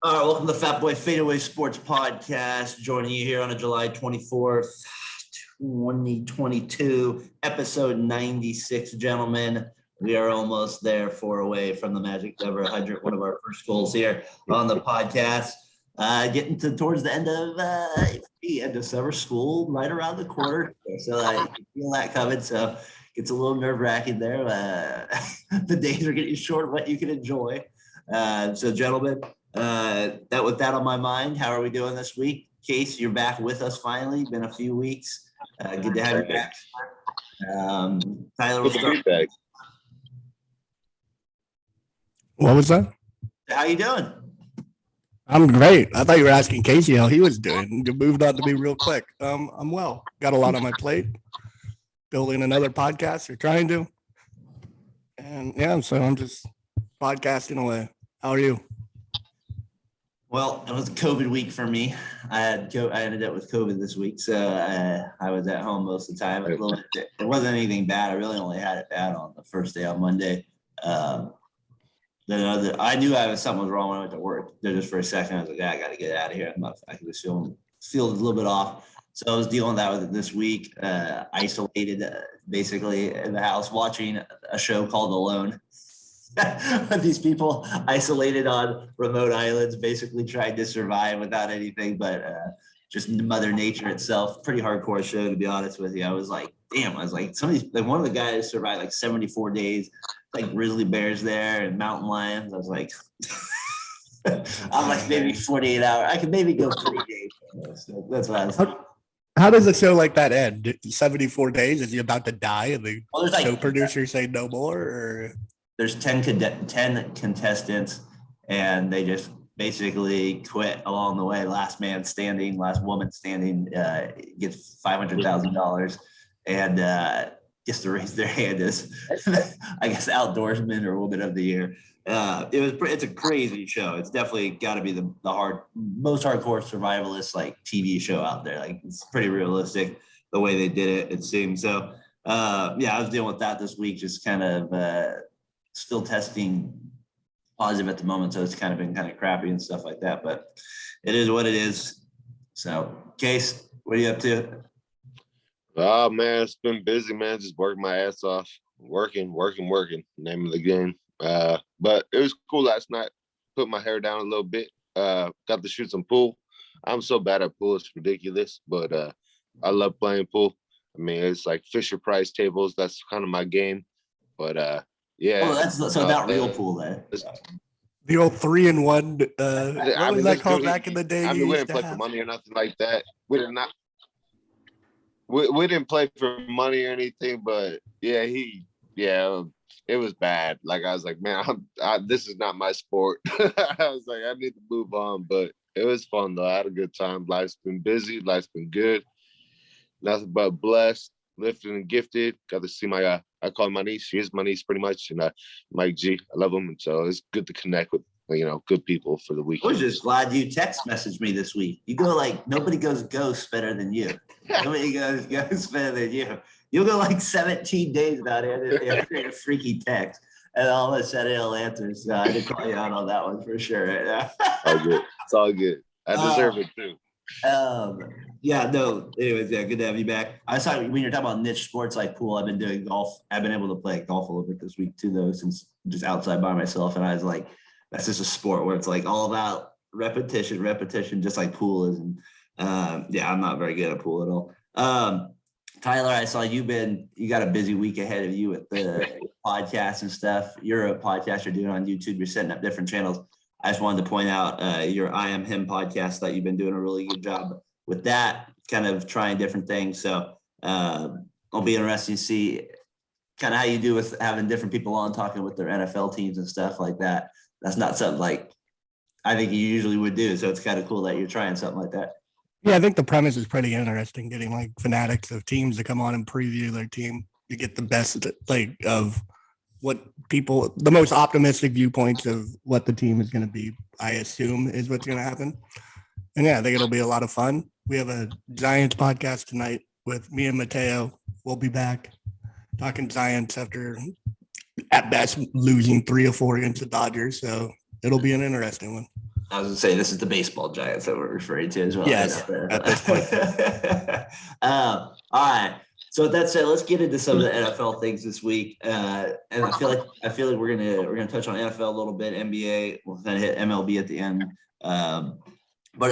All right, welcome to the Fatboy FadeAway Sports Podcast. Joining you here on a July 24th, 2022, episode 96, gentlemen. We are almost there, 4 away from the magic number 100, one of our first goals here on the podcast. Getting towards the end of summer school, right around the corner. So I feel that coming. So it's a little nerve-wracking there. The days are getting short, what you can enjoy. So, gentlemen, with that on my mind, how are we doing this week? Case, you're back with us finally. Been a few weeks. Good to have you back. Tyler, we'll start. Back. What was that? How you doing? I'm great. I thought you were asking Casey how he was doing. You moved on to me real quick. I'm well. Got a lot on my plate. Building another podcast, or trying to. And yeah, so I'm just podcasting away. How are you? Well, it was a COVID week for me. I ended up with COVID this week, so I was at home most of the time. It wasn't anything bad. I really only had it bad on the first day on Monday. I knew something was wrong when I went to work. Just for a second, I was like, I got to get out of here. I could just feel a little bit off. So I was dealing with that with it this week, isolated basically in the house, watching a show called Alone. These people isolated on remote islands, basically trying to survive without anything but just Mother Nature itself. Pretty hardcore show, to be honest with you. I was like, damn. I was like, one of the guys survived like 74 days, like grizzly bears there and mountain lions. I was like, I'm like maybe 48 hours. I could maybe go 3 days. So that's what I was thinking. How does a show like that end? 74 days? Is he about to die? And the show producer say no more? Or? There's 10 contestants, and they just basically quit along the way. Last woman standing gets $500,000 and gets to raise their hand as, I guess, outdoorsman or woman of the year. It's a crazy show. It's definitely got to be the most hardcore survivalist like TV show out there. Like, it's pretty realistic the way they did it. It seems so. I was dealing with that this week, just kind of still testing positive at the moment, so it's been kind of crappy and stuff like that. But it is what it is. So, Case, what are you up to? Oh man, it's been busy, man. Just working my ass off, working. Name of the game. But it was cool last night. Put my hair down a little bit. Got to shoot some pool. I'm so bad at pool, it's ridiculous. But I love playing pool. I mean, it's like Fisher Price tables. That's kind of my game. But yeah. Oh, that's so not real pool then. The old 3-in-1. What was that called back in the day? We didn't play for money or nothing like that. We did not. We didn't play for money or anything, but it was bad. Like, I was like, man, this is not my sport. I was like, I need to move on, but it was fun though. I had a good time. Life's been busy. Life's been good. Nothing but blessed, lifted and gifted. Got to see my, I call her my niece. She is my niece pretty much. And Mike G, I love him. And so it's good to connect with, good people for the weekend. I was just glad you text messaged me this week. You go like, nobody goes ghost better than you. Nobody goes ghost better than you. You'll go like 17 days without answering a freaky text. And all of a sudden it'll answer. So I did call you out on that one for sure. All good. It's all good. I deserve it too. Anyways, good to have you back. I saw when you're talking about niche sports like pool, I've been doing golf. I've been able to play golf a little bit this week too, though, since just outside by myself. And I was like, that's just a sport where it's like all about repetition, just like pool is. And I'm not very good at pool at all. Tyler, I saw you got a busy week ahead of you with the podcast and stuff. You're a podcaster doing it on YouTube. You're setting up different channels. I just wanted to point out your I Am Him podcast that you've been doing a really good job with that, kind of trying different things. So it'll be interesting to see kind of how you do with having different people on talking with their NFL teams and stuff like that. That's not something like I think you usually would do. So it's kind of cool that you're trying something like that. Yeah, I think the premise is pretty interesting, getting like fanatics of teams to come on and preview their team to get the best of what people, the most optimistic viewpoints of what the team is going to be, I assume, is what's going to happen. And yeah, I think it'll be a lot of fun. We have a Giants podcast tonight with me and Mateo. We'll be back talking Giants after, at best, losing 3 or 4 against the Dodgers. So it'll be an interesting one. I was gonna say this is the baseball giants that we're referring to as well. Yes, at this point. All right. So with that said, let's get into some of the NFL things this week. And I feel like we're gonna touch on NFL a little bit, NBA. We'll kind of hit MLB at the end. But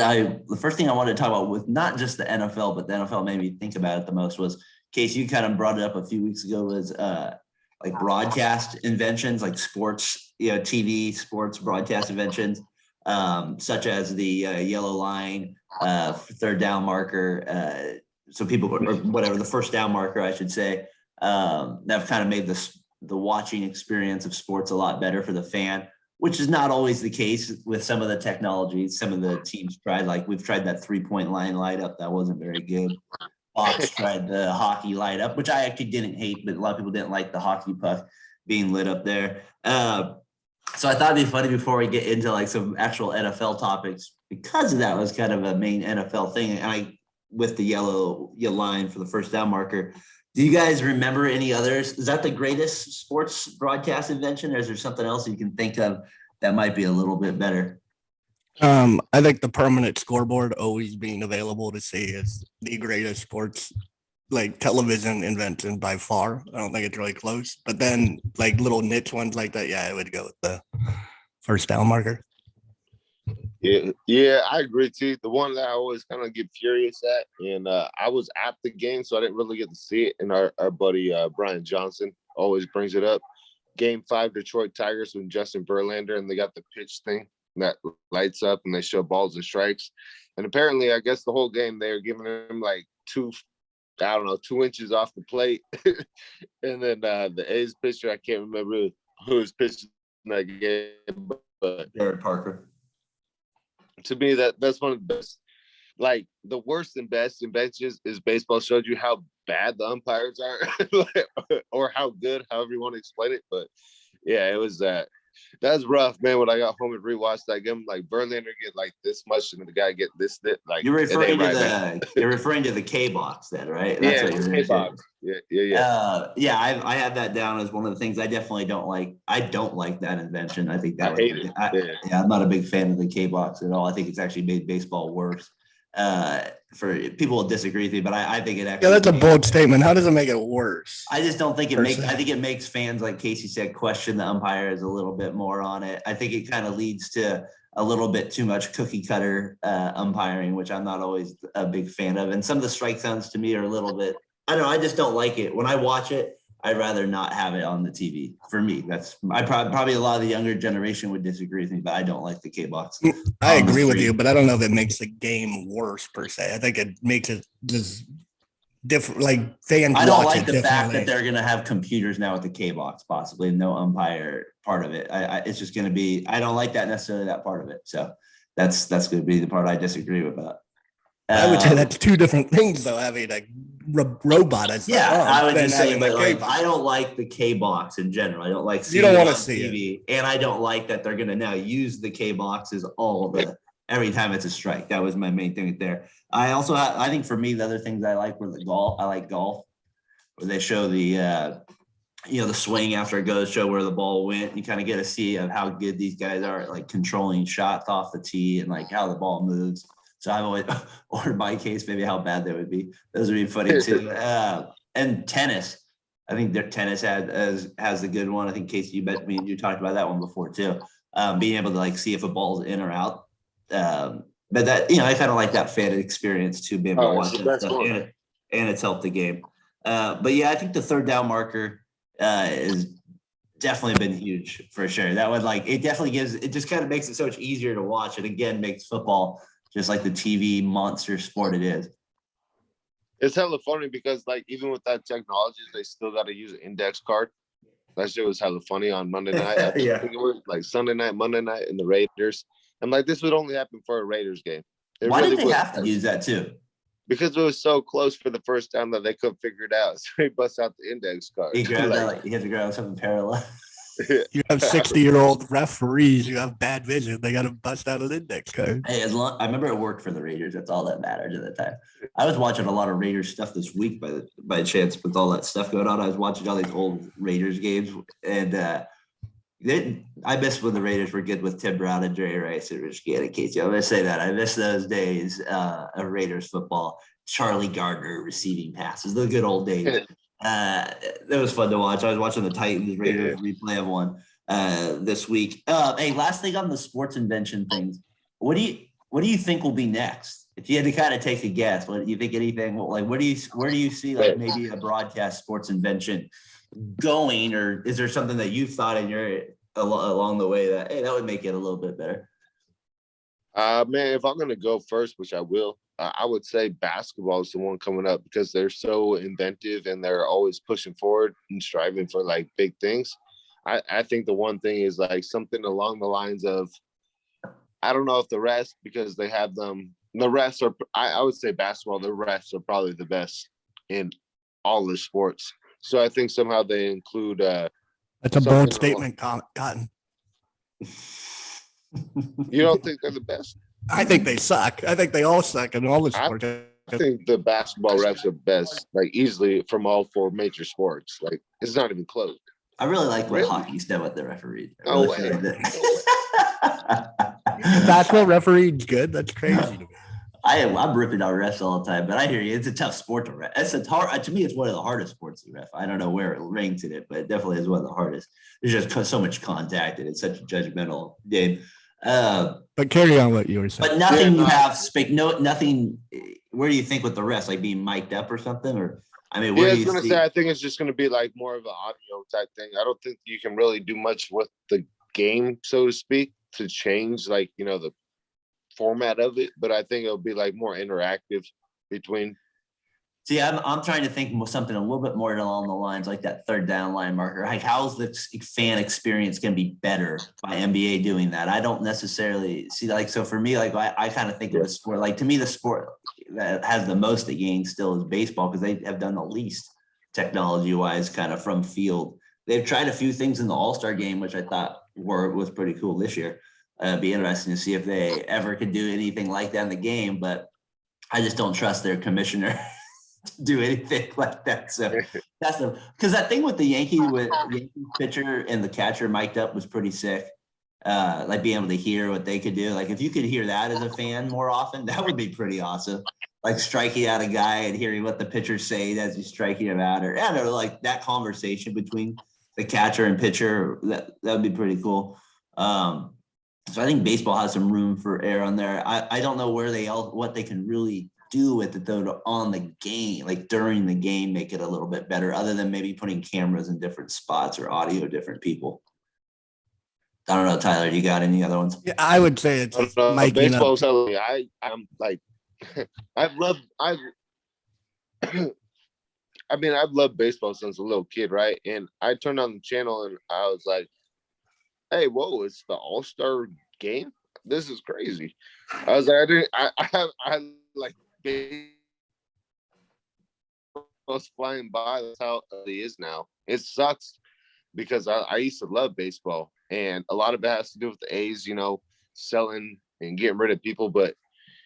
the first thing I wanted to talk about with not just the NFL, but the NFL made me think about it the most was, Case, you kind of brought it up a few weeks ago, was like broadcast inventions, like sports, TV sports broadcast inventions, such as the yellow line, third down marker, so people, or whatever, the first down marker, I should say, that have kind of made the watching experience of sports a lot better for the fan, which is not always the case with some of the technology. Some of the teams tried, like we've tried that 3-point line light up. That wasn't very good. Fox tried the hockey light up, which I actually didn't hate, but a lot of people didn't like the hockey puck being lit up there. So I thought it'd be funny before we get into like some actual NFL topics, because of that was kind of a main NFL thing. And with the yellow line for the first down marker. Do you guys remember any others? Is that the greatest sports broadcast invention, or is there something else you can think of that might be a little bit better? I think the permanent scoreboard always being available to see is the greatest sports like television invention by far. I don't think it's really close. But then like little niche ones like that, yeah, I would go with the first down marker. Yeah, I agree too. The one that I always kind of get furious at, and I was at the game, so I didn't really get to see it. And our buddy Brian Johnson always brings it up. Game 5, Detroit Tigers with Justin Verlander, and they got the pitch thing that lights up, and they show balls and strikes. And apparently, I guess the whole game they were giving him like 2 inches off the plate. And then the A's pitcher, I can't remember who was pitching that game, but Jared Parker. To me, that's one of the best. Like the worst and best inventions is baseball showed you how bad the umpires are, or how good, however you want to explain it. But yeah, it was that's rough, man. When I got home and rewatched that game, like Verlander get like this much, and the guy get this. Like you're referring to the K box, then, right? That's what you're saying. Yeah. I had that down as one of the things I definitely don't like. I don't like that invention. I think that I'm not a big fan of the K box at all. I think it's actually made baseball worse. For people will disagree with me, but I think it actually. Yeah, that's a bold statement. How does it make it worse? I just don't think it makes. I think it makes fans, like Casey said, question the umpires a little bit more on it. I think it kind of leads to a little bit too much cookie cutter umpiring, which I'm not always a big fan of. And some of the strike zones to me are a little bit. I don't know. I just don't like it. When I watch it, I'd rather not have it on the TV. For me, probably a lot of the younger generation would disagree with me, but I don't like the K box. I agree with you, but I don't know if it makes the game worse per se. I think it makes it just different. Like fans, I don't like the fact that they're going to have computers now with the K box, possibly no umpire part of it. It's just going to be. I don't like that necessarily, that part of it. So that's going to be the part I disagree with. I would say that's 2 different things, though. Having a robot as I would just say, but like, I don't like the K box in general. I don't like seeing you don't want to see TV, and I don't like that they're going to now use the K boxes every time it's a strike. That was my main thing there. I think for me, the other things I like were the golf. I like golf, where they show the the swing after it goes, show where the ball went. You kind of get a see of how good these guys are at like controlling shots off the tee and like how the ball moves. So I've always, or in my case, maybe how bad they would be. Those would be funny too. And tennis, I think their tennis has a good one. I think Casey, you talked about that one before too. Being able to like see if a ball's in or out. But that, I kind of like that fan experience too, being able to watch that stuff, and it's helped the game. But yeah, I think the third down marker is definitely been huge for sure. That would it definitely it just kind of makes it so much easier to watch. And again, makes football just like the TV monster sport it is. It's hella funny because like even with that technology, they still got to use an index card. That shit was hella funny on Monday night. I think it was like Sunday night, Monday night, and the Raiders. And like this would only happen for a Raiders game. Why did they have to use that too? Because it was so close for the first time that they couldn't figure it out. So he busts out the index card. He grabbed he had to grab something parallel. You have 60-year-old referees who have bad vision. They got to bust out an index card. Hey, I remember it worked for the Raiders. That's all that mattered at the time. I was watching a lot of Raiders stuff this week by chance with all that stuff going on. I was watching all these old Raiders games, and I miss when the Raiders were good with Tim Brown and Jerry Rice and Rich Gannon, Casey. I'm gonna say that I miss those days of Raiders football. Charlie Gardner receiving passes, the good old days. That was fun to watch. I was watching the Titans Raiders replay of one this week. Hey, last thing on the sports invention things. What do you think will be next? If you had to kind of take a guess, what do you think? Anything like where do you see like maybe a broadcast sports invention going, or is there something that you've thought in your along the way that hey, that would make it a little bit better? Man, if I'm gonna go first, which I will, I would say basketball is the one coming up because they're so inventive and they're always pushing forward and striving for like big things. I think the one thing is like something along the lines of, I don't know if the rest, because they have them, the rest are, I would say basketball, the rest are probably the best in all the sports. So I think somehow they include. That's a bold statement, Cotton. You don't think they're the best? I think they suck. I think they all suck in all the sports. I think the basketball refs are best, like easily from all four major sports. Like it's not even close. I really like what hockey's done with the referee. No way. Basketball referee's good. That's crazy to me. I'm ripping out refs all the time, but I hear you. It's a tough sport to ref. It's hard to me. It's one of the hardest sports to ref. I don't know where it ranks in it, but it definitely is one of the hardest. There's just so much contact, and it's such a judgmental game. But carry on what you were saying. But nothing you have nothing. Where do you think with the refs, like being mic'd up or something, or I mean, where do you see? I think it's just gonna be like more of an audio type thing. I don't think you can really do much with the game, so to speak, to change like the format of it, but I think it'll be like more interactive between. See, I'm trying to think of something a little bit more along the lines like that third down line marker. Like, how's the fan experience going to be better by NBA doing that? I don't necessarily see like, so for me, like I kind of think of a sport, like to me, the sport that has the most to gain still is baseball, because they have done the least technology wise kind of from field. They've tried a few things in the All-Star game, which I thought was pretty cool this year. Be interesting to see if they ever could do anything like that in the game, but I just don't trust their commissioner to do anything like that. So that's because that thing with the Yankee pitcher and the catcher mic'd up was pretty sick. Like being able to hear what they could do. Like if you could hear that as a fan more often, that would be pretty awesome. Like striking out a guy and hearing what the pitcher's saying as he's striking him out, or I don't know, like that conversation between the catcher and pitcher, that would be pretty cool. So I think baseball has some room for error on there. I don't know what they can really do with it though on the game, like during the game, make it a little bit better, other than maybe putting cameras in different spots or audio different people. I don't know, Tyler, you got any other ones? Yeah, I would say it's baseball. I'm like, I've loved baseball since a little kid, right? And I turned on the channel and I was like, hey, whoa, it's the All-Star game? This is crazy. I was like, I like was flying by. That's how it is now. It sucks because I used to love baseball, and a lot of it has to do with the A's, selling and getting rid of people, but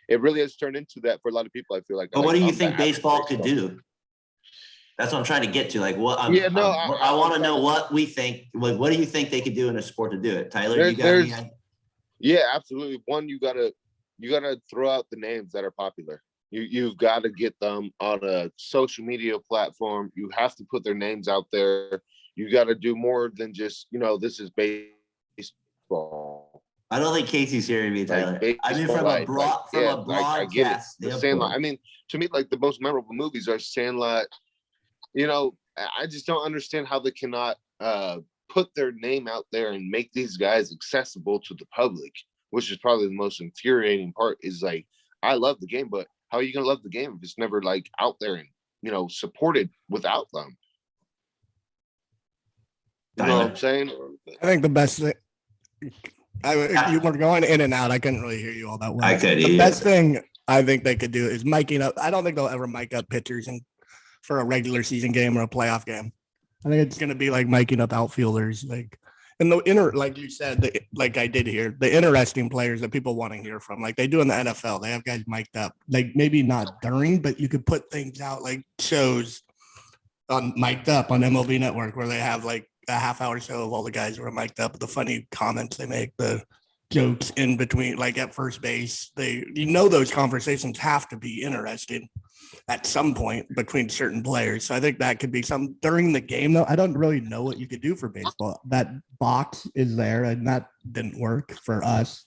it really has turned into that for a lot of people, I feel like. But what do you think baseball could do? That's what I'm trying to get to. Like, what? I want to know what we think. Like, what do you think they could do in a sport to do it, Tyler? Yeah, absolutely. One, you gotta throw out the names that are popular. You've got to get them on a social media platform. You have to put their names out there. You got to do more than just this is baseball. I don't think Casey's hearing me, Tyler. I mean, from a broadcast standpoint. I mean, to me, like the most memorable movies are Sandlot. I just don't understand how they cannot put their name out there and make these guys accessible to the public, which is probably the most infuriating part. Is like, I love the game, but how are you gonna love the game if it's never like out there and supported without them? You know what I'm saying? I think the best thing. You were going in and out. I couldn't really hear you all that well. I could. The best thing I think they could do is miking up. I don't think they'll ever mic up pitchers for a regular season game or a playoff game. I think it's going to be like miking up outfielders, like in the like you said, like I did hear the interesting players that people want to hear from, like they do in the NFL. They have guys mic'd up, like maybe not during, but you could put things out like shows on mic'd up on MLB Network where they have like a half hour or so of all the guys who are mic'd up, the funny comments they make, the jokes in between, like at first base, those conversations have to be interesting at some point between certain players. So I think that could be some during the game, though. I don't really know what you could do for baseball. That box is there, and that didn't work for us.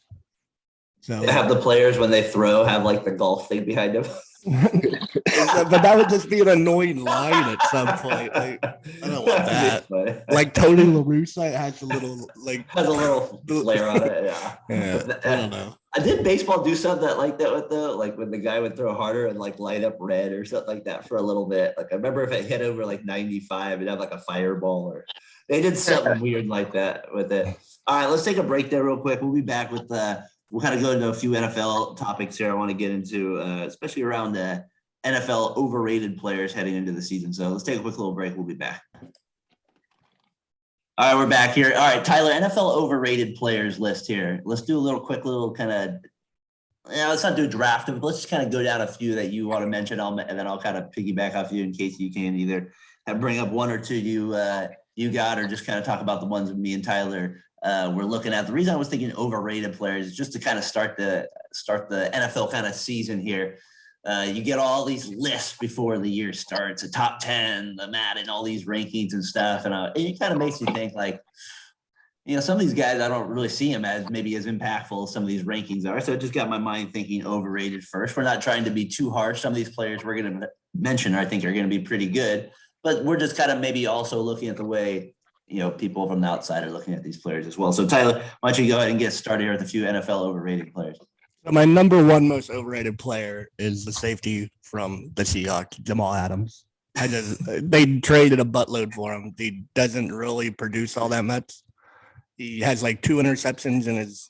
So Have the players when they throw have like the golf thing behind them. but that would just be an annoying line at some point. Like, I don't want that. Like Tony La Russa has a little has a little flair on it. Yeah. I don't know. Did baseball do something like that with like when the guy would throw harder and like light up red or something like that for a little bit? Like I remember if it hit over like 95, it'd have like a fireball, or they did something weird like that with it. All right, let's take a break there real quick. We'll be back with we'll kind of go into a few NFL topics here I want to get into, especially around the NFL overrated players heading into the season. So let's take a quick little break. We'll be back. All right, we're back here. All right, Tyler, NFL overrated players list here. Let's do a quick little kind of, let's not do a draft, but let's just kind of go down a few that you want to mention, and then I'll kind of piggyback off you in case you can either bring up one or two you got, or just kind of talk about the ones with me and Tyler we're looking at. The reason I was thinking overrated players is just to kind of start the NFL kind of season here. You get all these lists before the year starts, a top 10, the Madden, all these rankings and stuff. And it kind of makes me think like, some of these guys, I don't really see them as maybe as impactful as some of these rankings are. So it just got my mind thinking overrated first. We're not trying to be too harsh. Some of these players we're going to mention, I think, are going to be pretty good, but we're just kind of maybe also looking at the way, people from the outside are looking at these players as well. So Tyler, why don't you go ahead and get started here with a few NFL overrated players? So my number one most overrated player is the safety from the Seahawks, Jamal Adams. They traded a buttload for him. He doesn't really produce all that much. He has like 2 interceptions in his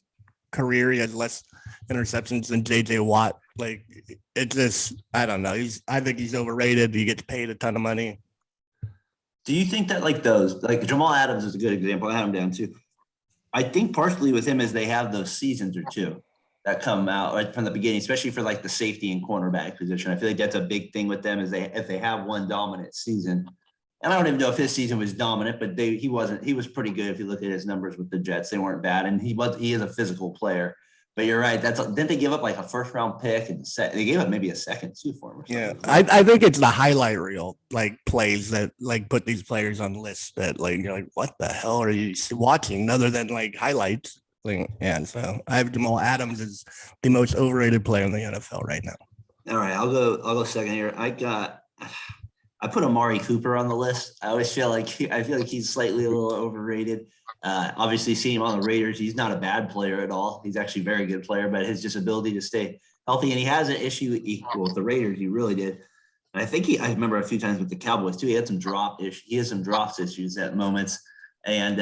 career. He has less interceptions than JJ Watt. Like, it just, I don't know. I think he's overrated. He gets paid a ton of money. Do you think that like Jamal Adams is a good example? I have him down too. I think partially with him is they have those seasons or two that come out right from the beginning, especially for like the safety and cornerback position. I feel like that's a big thing with them is if they have one dominant season. And I don't even know if his season was dominant, but he was pretty good. If you look at his numbers with the Jets, they weren't bad. And he is a physical player. But you're right. Didn't they give up like a first round pick and they gave up maybe a second too for him? Yeah, I think it's the highlight reel like plays that like put these players on lists that like you're like, what the hell are you watching other than like highlights? So I have Jamal Adams as the most overrated player in the NFL right now. All right, I'll go second here. I put Amari Cooper on the list. I always feel like he's slightly a little overrated. Obviously, seeing him on the Raiders, he's not a bad player at all. He's actually a very good player, but his just ability to stay healthy, and he has an issue with the Raiders. He really did. And I think I remember a few times with the Cowboys too. He had some drops issues at moments, and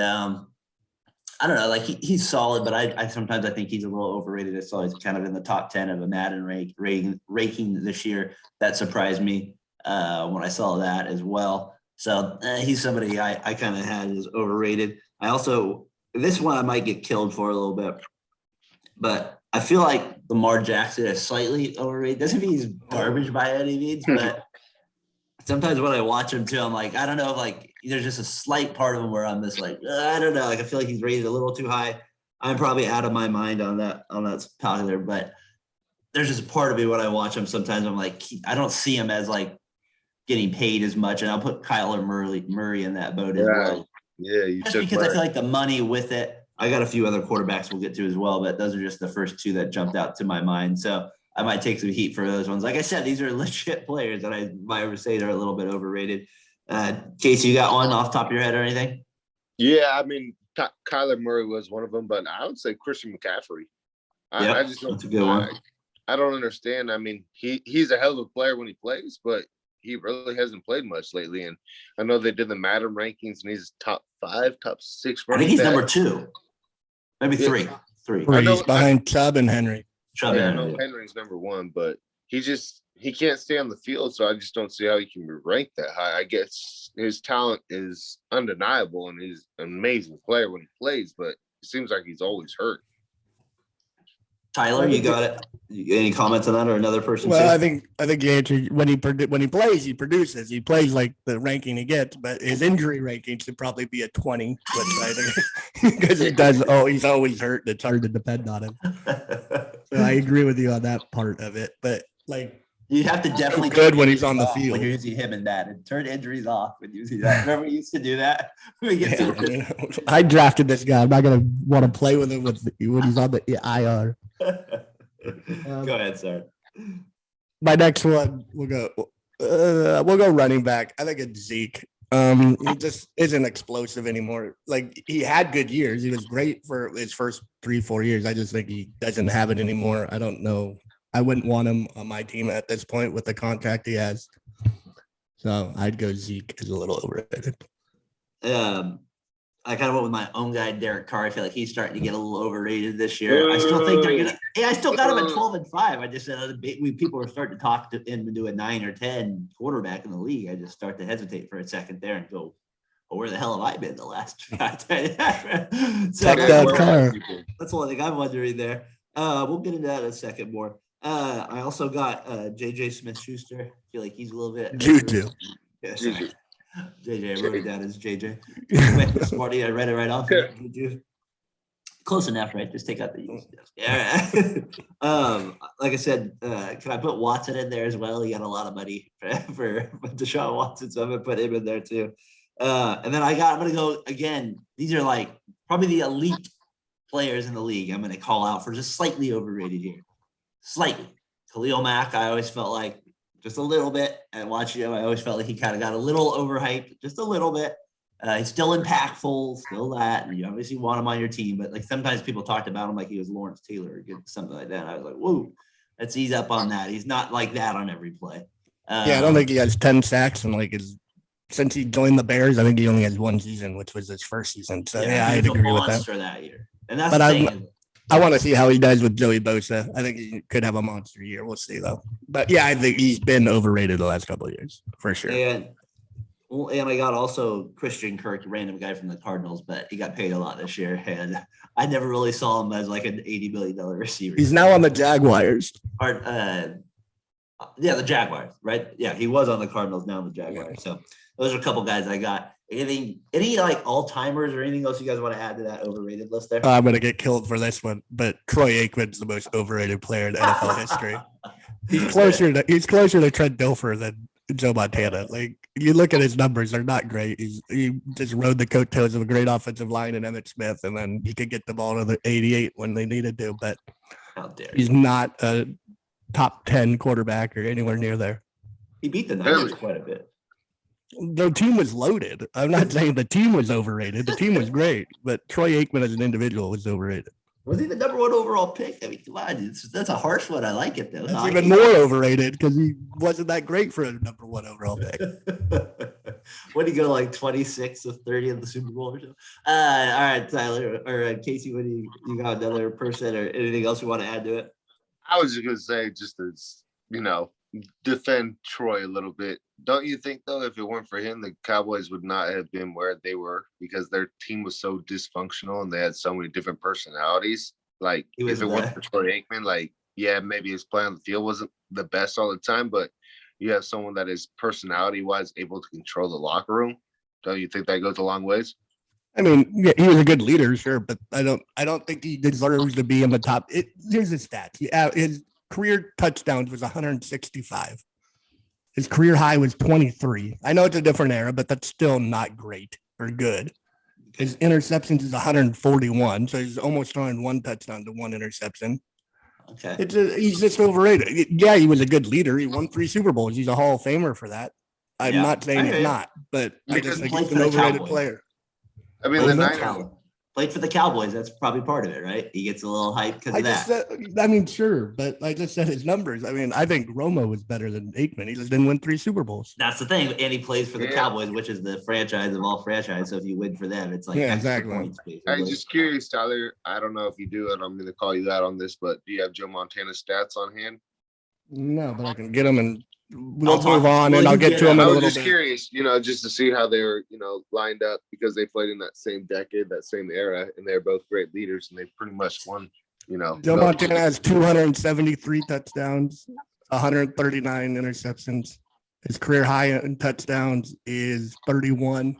I don't know. Like he's solid, but I sometimes think he's a little overrated. I saw he's kind of in the top 10 of a Madden ranking this year. That surprised me when I saw that as well. So he's somebody I kind of had as overrated. This one I might get killed for a little bit, but I feel like Lamar Jackson is slightly overrated. Doesn't mean he's garbage by any means, but sometimes when I watch him too, I'm like, I don't know, like there's just a slight part of him where I'm just like, I don't know, like I feel like he's rated a little too high. I'm probably out of my mind on that popular, but there's just a part of me when I watch him. Sometimes I'm like, I don't see him as like getting paid as much, and I'll put Kyler Murray in that boat as well. Yeah, just because I feel like the money with it. I got a few other quarterbacks we'll get to as well, but those are just the first two that jumped out to my mind. So I might take some heat for those ones. Like I said, these are legit players that I might say they're a little bit overrated. Casey, you got one off the top of your head or anything? Yeah, I mean, Kyler Murray was one of them, but I would say Christian McCaffrey. I just don't. That's a good one. I don't understand. I mean, he's a hell of a player when he plays, but he really hasn't played much lately. And I know they did the Madden rankings, and he's top 5, top 6. I think he's number 2, maybe 3. He's behind Chubb and Henry. I know Henry's number 1, but he can't stay on the field, so I just don't see how he can be ranked that high. I guess his talent is undeniable, and he's an amazing player when he plays, but it seems like he's always hurt. Tyler, you got it. Any comments on that or another person? Well, too? I think you answered when he plays, he produces. He plays like the ranking he gets, but his injury ranking should probably be a 20 because he does. Oh, he's always hurt. And it's hard to depend on him. So I agree with you on that part of it. But like, you have to definitely good turn when he's on the injuries off field. when you're using him and that, and turn injuries off when you see that. Remember, we used to do that. We get yeah, you know, I drafted this guy. I'm not gonna want to play with him when he's on the IR. Go ahead, sir. My next one, we'll go running back. I think it's Zeke. He just isn't explosive anymore. Like he had good years. He was great for his first 3-4 years. I just think he doesn't have it anymore. I don't know. I wouldn't want him on my team at this point with the contract he has. So I'd go Zeke is a little overrated. I kind of went with my own guy, Derek Carr. I feel like he's starting to get a little overrated this year. I still think they're gonna. Yeah, I still got him at 12-5. I just said people are starting to talk to him into a 9 or 10 quarterback in the league. I just start to hesitate for a second there and go, "Oh, where the hell have I been the last?" So that's one thing I'm wondering there. We'll get into that in a second more. I also got JJ Smith-Schuster. I feel like he's a little bit. Juju. Yeah, sorry. JJ, I wrote it down as JJ. Smarty, I read it right off. Close enough, right? Just take out the use. Yeah. Like I said, can I put Watson in there as well? He got a lot of money for Deshaun Watson, so I'm gonna put him in there too. And then I'm gonna go again. These are like probably the elite players in the league. I'm gonna call out for just slightly overrated here. Slightly. Khalil Mack, I always felt like just a little bit. And watching him, I always felt like he kind of got a little overhyped, just a little bit. He's still impactful, still that. And you obviously want him on your team, but like sometimes people talked about him like he was Lawrence Taylor or something like that. And I was like, whoa, let's ease up on that. He's not like that on every play. Yeah, I don't think he has 10 sacks and like since he joined the Bears, I think he only has one season, which was his first season. So yeah, I'd agree with that. That year. And that's the thing. I want to see how he does with Joey Bosa. I think he could have a monster year. We'll see though. But yeah, I think he's been overrated the last couple of years for sure. And I got also Christian Kirk, random guy from the Cardinals, but he got paid a lot this year. And I never really saw him as like an $80 million receiver. He's now on the Jaguars. The Jaguars, right? Yeah, he was on the Cardinals, now on the Jaguars. Yeah. So those are a couple guys I got. Any like all-timers or anything else you guys want to add to that overrated list there? I'm going to get killed for this one, but Troy Aikman's the most overrated player in NFL history. He's closer to Trent Dilfer than Joe Montana. Like you look at his numbers, they're not great. He just rode the coattails of a great offensive line in Emmitt Smith, and then he could get the ball to the 88 when they needed to, but he's not a top 10 quarterback or anywhere near there. He beat the Niners quite a bit. The team was loaded. I'm not saying the team was overrated. The team was great, but Troy Aikman as an individual was overrated. Was he the number one overall pick? I mean, come on, that's a harsh one. I like it though. That's even more overrated because he wasn't that great for a number one overall pick. What did he go like 26 of 30 in the Super Bowl or so? All right, Tyler or Casey, what do you got another person or anything else you want to add to it? I was just gonna say, just as defend Troy a little bit. Don't you think though, if it weren't for him, the Cowboys would not have been where they were because their team was so dysfunctional and they had so many different personalities? Like if it weren't for Troy Aikman, like yeah, maybe his play on the field wasn't the best all the time, but you have someone that is personality-wise able to control the locker room. Don't you think that goes a long ways? I mean, yeah, he was a good leader, sure, but I don't think he deserves to be in the top. Here's his stats. Yeah, his career touchdowns was 165. His career high was 23. I know it's a different era, but that's still not great or good. His interceptions is 141, so he's almost throwing one touchdown to one interception. Okay. He's just overrated. Yeah, he was a good leader. He won 3 Super Bowls. He's a Hall of Famer for that. I'm not saying he's not, but I just think he's an overrated player. I mean, the Niners played for the Cowboys. That's probably part of it, right? He gets a little hype because of that. Sure, but I just said his numbers. I mean, I think Romo was better than Aikman. He just didn't win 3 Super Bowls. That's the thing, and he plays for the Cowboys, which is the franchise of all franchises. So if you win for them, it's like exactly. Points, I'm just curious, Tyler. I don't know if you do it. I'm going to call you out on this, but do you have Joe Montana's stats on hand? No, but I can get them and we'll move on, and I'll get to them in a little bit. I was just curious, just to see how they were, lined up because they played in that same decade, that same era, and they're both great leaders, and they pretty much won Joe Montana has 273 touchdowns, 139 interceptions. His career high in touchdowns is 31.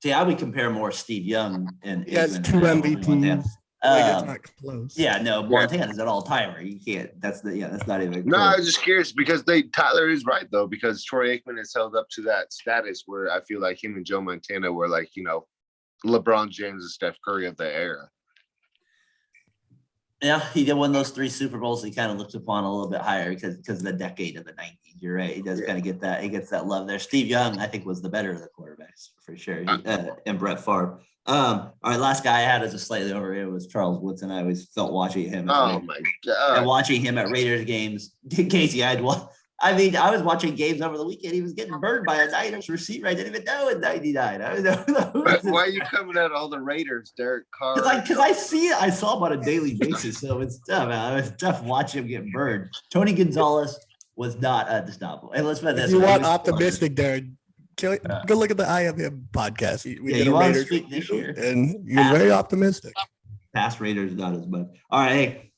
See, I would compare more Steve Young and He has Aikman 2 than Montana. MVPs. Like, it's not close. Yeah, no, Montana's an all-timer. You can't. That's not even. No, close. I was just curious because Tyler is right though, because Troy Aikman has held up to that status where I feel like him and Joe Montana were like, LeBron James and Steph Curry of the era. Yeah, he did win those 3 Super Bowls. He kind of looked upon a little bit higher because of the decade of the 90s. You're right. He does kind of get that. He gets that love there. Steve Young, I think, was the better of the quarterbacks for sure. And Brett Favre. All right, last guy I had as a slightly overrated was Charles Woodson. I always felt watching him. Oh my God! And watching him at Raiders games, Casey, I was watching games over the weekend. He was getting burned by a Niners receiver. I didn't even know in '99. Why are you coming at all the Raiders, Derek Carr? Because I saw him on a daily basis, so it's tough. Man. It's tough watching him get burned. Tony Gonzalez was not undeniable. And let's put this. If you want optimistic, Derek, go look at the IFM podcast. We did a Raiders this year, and you're very optimistic. Past Raiders not as much. All right, hey,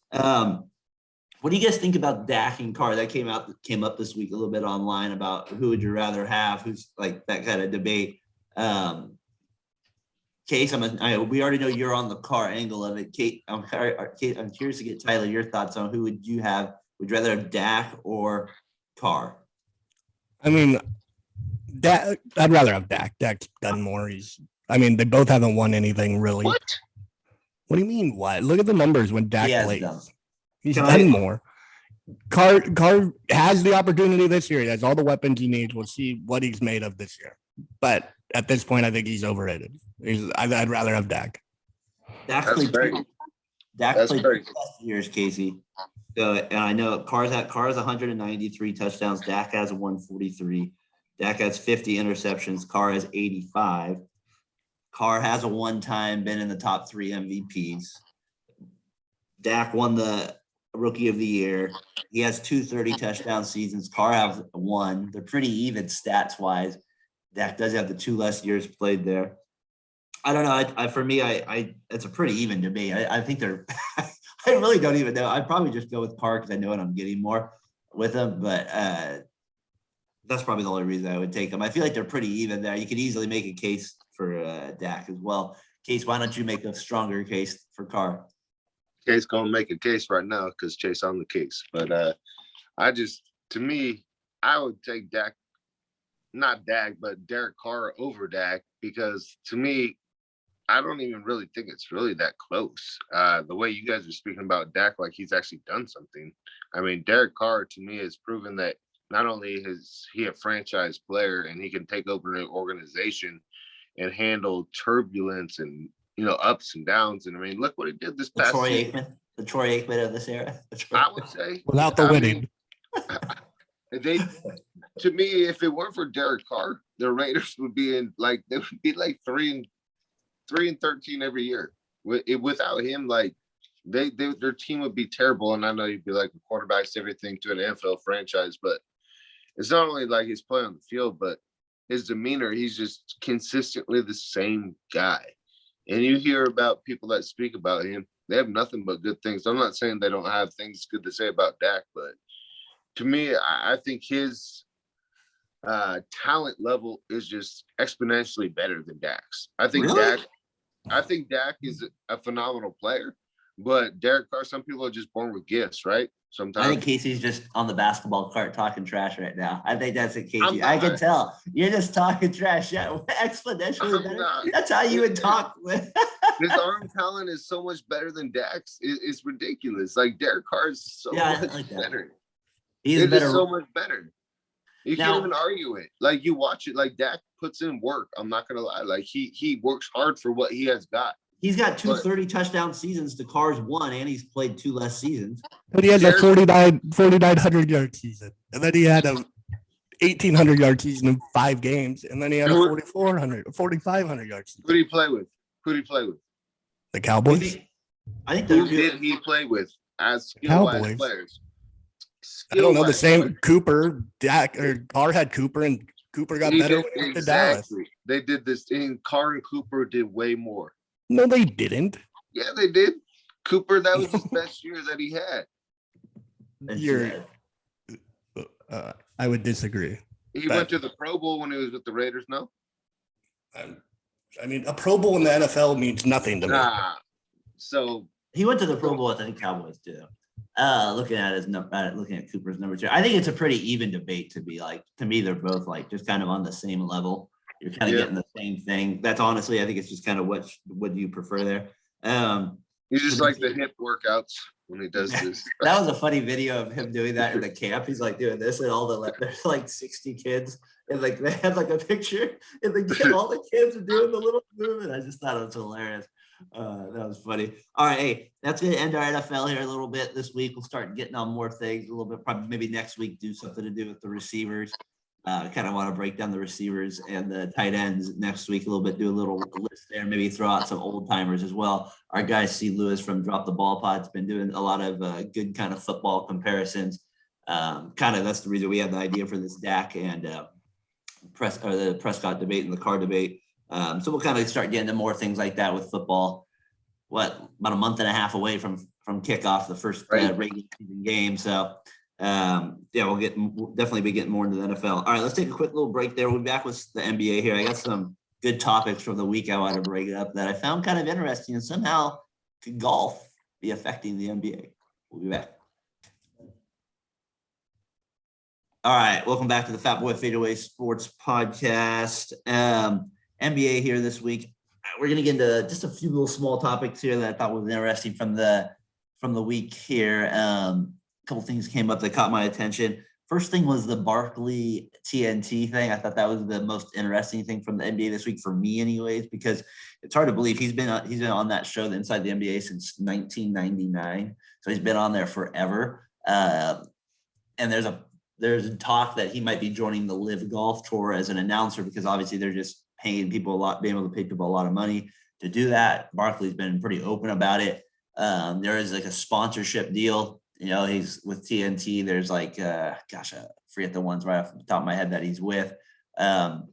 what do you guys think about Dak and Carr? That came up this week a little bit online about who would you rather have? Who's like that kind of debate. Case, we already know you're on the Carr angle of it. Kate, I'm curious to get Tyler your thoughts on who would you have? Would you rather have Dak or Carr? I mean, Dak. I'd rather have Dak. Dak's done more. They both haven't won anything really. What? What do you mean? What? Look at the numbers when Dak plays. He's Can done I- more. Carr has the opportunity this year. He has all the weapons he needs. We'll see what he's made of this year. But at this point, I think he's overrated. I'd rather have Dak. Dak That's played great. Dak That's played great. 2 years, Casey. So, and I know Carr has 193 touchdowns. Dak has 143. Dak has 50 interceptions. Carr has 85. Carr has a one-time been in the top 3 MVPs. Dak won the Rookie of the Year. He has 230 touchdown seasons. Carr has 1. They're pretty even stats-wise. Dak does have the 2 less years played there. I don't know. For me, it's a pretty even debate. I think they're. I really don't even know. I'd probably just go with Carr because I know what I'm getting more with him. But that's probably the only reason I would take him. I feel like they're pretty even there. You could easily make a case for Dak as well. Case, why don't you make a stronger case for Carr? Case gonna make a case right now because Chase on the case. But to me, I would take Dak, not Dak, but Derek Carr over Dak because to me, I don't even really think it's really that close. The way you guys are speaking about Dak, like he's actually done something. I mean, Derek Carr to me has proven that not only is he a franchise player and he can take over an organization and handle turbulence and ups and downs. And I mean, look what he did this past season. The Troy Aikman of this era. I would say Without the winning. To me, if it weren't for Derek Carr, the Raiders would be they would be like 3-13 every year. Without him, their team would be terrible. And I know you'd be like the quarterback's everything to an NFL franchise, but it's not only like his play on the field, but his demeanor. He's just consistently the same guy. And you hear about people that speak about him, they have nothing but good things. I'm not saying they don't have things good to say about Dak, but to me, I think his talent level is just exponentially better than Dak's. I think Dak is a phenomenal player, but Derek Carr, some people are just born with gifts, right? Sometimes I think Casey's just on the basketball cart talking trash right now. I think that's it, Casey. I can tell. You're just talking trash. Yeah, exponentially better. That's how you would talk. His arm talent is so much better than Dak's. It's ridiculous. Like Derek Carr is so much better. He's better. So much better. You can't even argue it. Like you watch it, like Dak puts in work. I'm not gonna lie. Like he works hard for what he has got. He's got 230 touchdown seasons to Carr's 1, and he's played 2 less seasons. But he has a 4,900 yard season, and then he had a 1,800 yard season in 5 games, and then he had a 4,500 yard season. Who did he play with? The Cowboys. I think Who did he play with as skill-wise players? I don't know. The same Cooper, Dak, or Carr had Cooper, and Cooper got better when he went to Dallas. They did this thing. Carr and Cooper did way more. No, they didn't. Yeah, they did. Cooper, that was his best year that he had. I would disagree. He went to the Pro Bowl when he was with the Raiders, no? I mean, a Pro Bowl in the NFL means nothing to me. Nah. So he went to the Pro Bowl with the Cowboys too. Looking at Cooper's number 2, I think it's a pretty even debate to be like. To me, they're both like just kind of on the same level. You're kind of getting the same thing. That's honestly, I think it's just kind of what you prefer there. You just like the hip workouts when he does this. That was a funny video of him doing that in the camp. He's like doing this, and there's like 60 kids, and like they had like a picture, and all the kids are doing the little movement. I just thought it was hilarious. That was funny. All right, hey, that's gonna end our NFL here a little bit this week. We'll start getting on more things a little bit. Probably maybe next week do something to do with the receivers. Kind of want to break down the receivers and the tight ends next week a little bit. Do a little list there. Maybe throw out some old timers as well. Our guy C. Lewis from Drop the Ball Pod's been doing a lot of good kind of football comparisons. Kind of that's the reason we had the idea for this Dak and the Prescott debate and the Carr debate. So we'll kind of start getting to more things like that with football. About a month and a half away from kickoff, the first regular season game. So we'll definitely be getting more into the NFL. All right, let's take a quick little break there. We'll be back with the NBA here. I got some good topics from the week I want to break it up that I found kind of interesting, and somehow could golf be affecting the NBA? We'll be back. All right, welcome back to the Fatboy FadeAway Sports Podcast. NBA here this week. We're going to get into just a few little small topics here that I thought was interesting from the week here. A couple things came up that caught my attention. First thing was the Barkley TNT thing. I thought that was the most interesting thing from the NBA this week for me anyways, because it's hard to believe he's been on that show, the Inside the NBA, since 1999. So he's been on there forever. And there's talk that he might be joining the Live Golf Tour as an announcer, because obviously they're just paying people a lot, being able to pay people a lot of money to do that. Barkley's been pretty open about it. There is like a sponsorship deal. You know, he's with TNT. There's like, I forget the ones right off the top of my head that he's with. But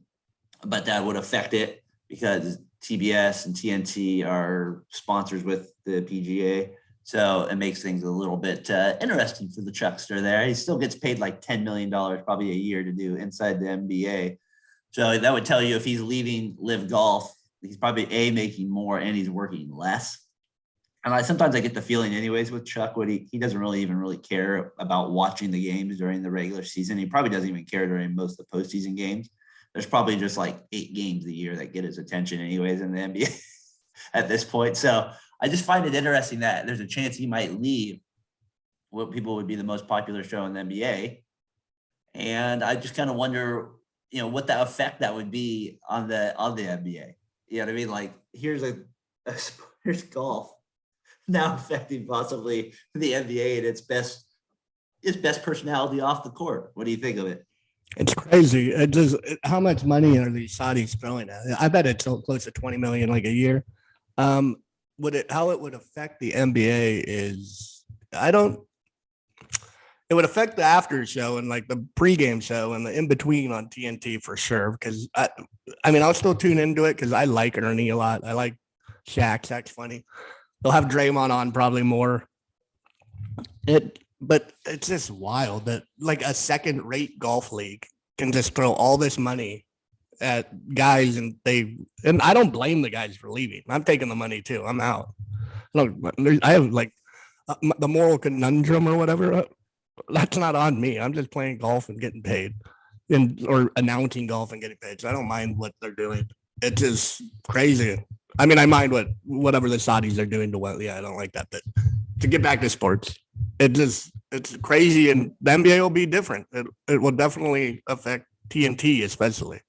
that would affect it because TBS and TNT are sponsors with the PGA. So it makes things a little bit interesting for the Chuckster there. He still gets paid like $10 million probably a year to do Inside the NBA. So that would tell you if he's leaving Live Golf, he's probably making more and he's working less. And sometimes I get the feeling anyways with Chuck, he doesn't really care about watching the games during the regular season. He probably doesn't even care during most of the postseason games. There's probably just like 8 games a year that get his attention anyways in the NBA at this point. So I just find it interesting that there's a chance he might leave what people would be the most popular show in the NBA. And I just kind of wonder, what the effect that would be on the NBA. You know what I mean? Like here's golf now affecting possibly the NBA and its best personality off the court. What do you think of it? It's crazy. How much money are these Saudis throwing at it? I bet it's close to 20 million like a year. How it would affect the NBA is it would affect the after show and like the pregame show and the in between on TNT for sure. Because I'll still tune into it because I like Ernie a lot. I like Shaq. Shaq's funny. They'll have Draymond on probably more. But it's just wild that like a second-rate golf league can just throw all this money at guys and I don't blame the guys for leaving. I'm taking the money too. I'm out. Look, I have like the moral conundrum or whatever. That's not on me. I'm just playing golf and getting paid, or announcing golf and getting paid. So I don't mind what they're doing. It's just crazy. I mind whatever the Saudis are doing I don't like that. But to get back to sports, it's crazy, and the NBA will be different. It will definitely affect TNT especially.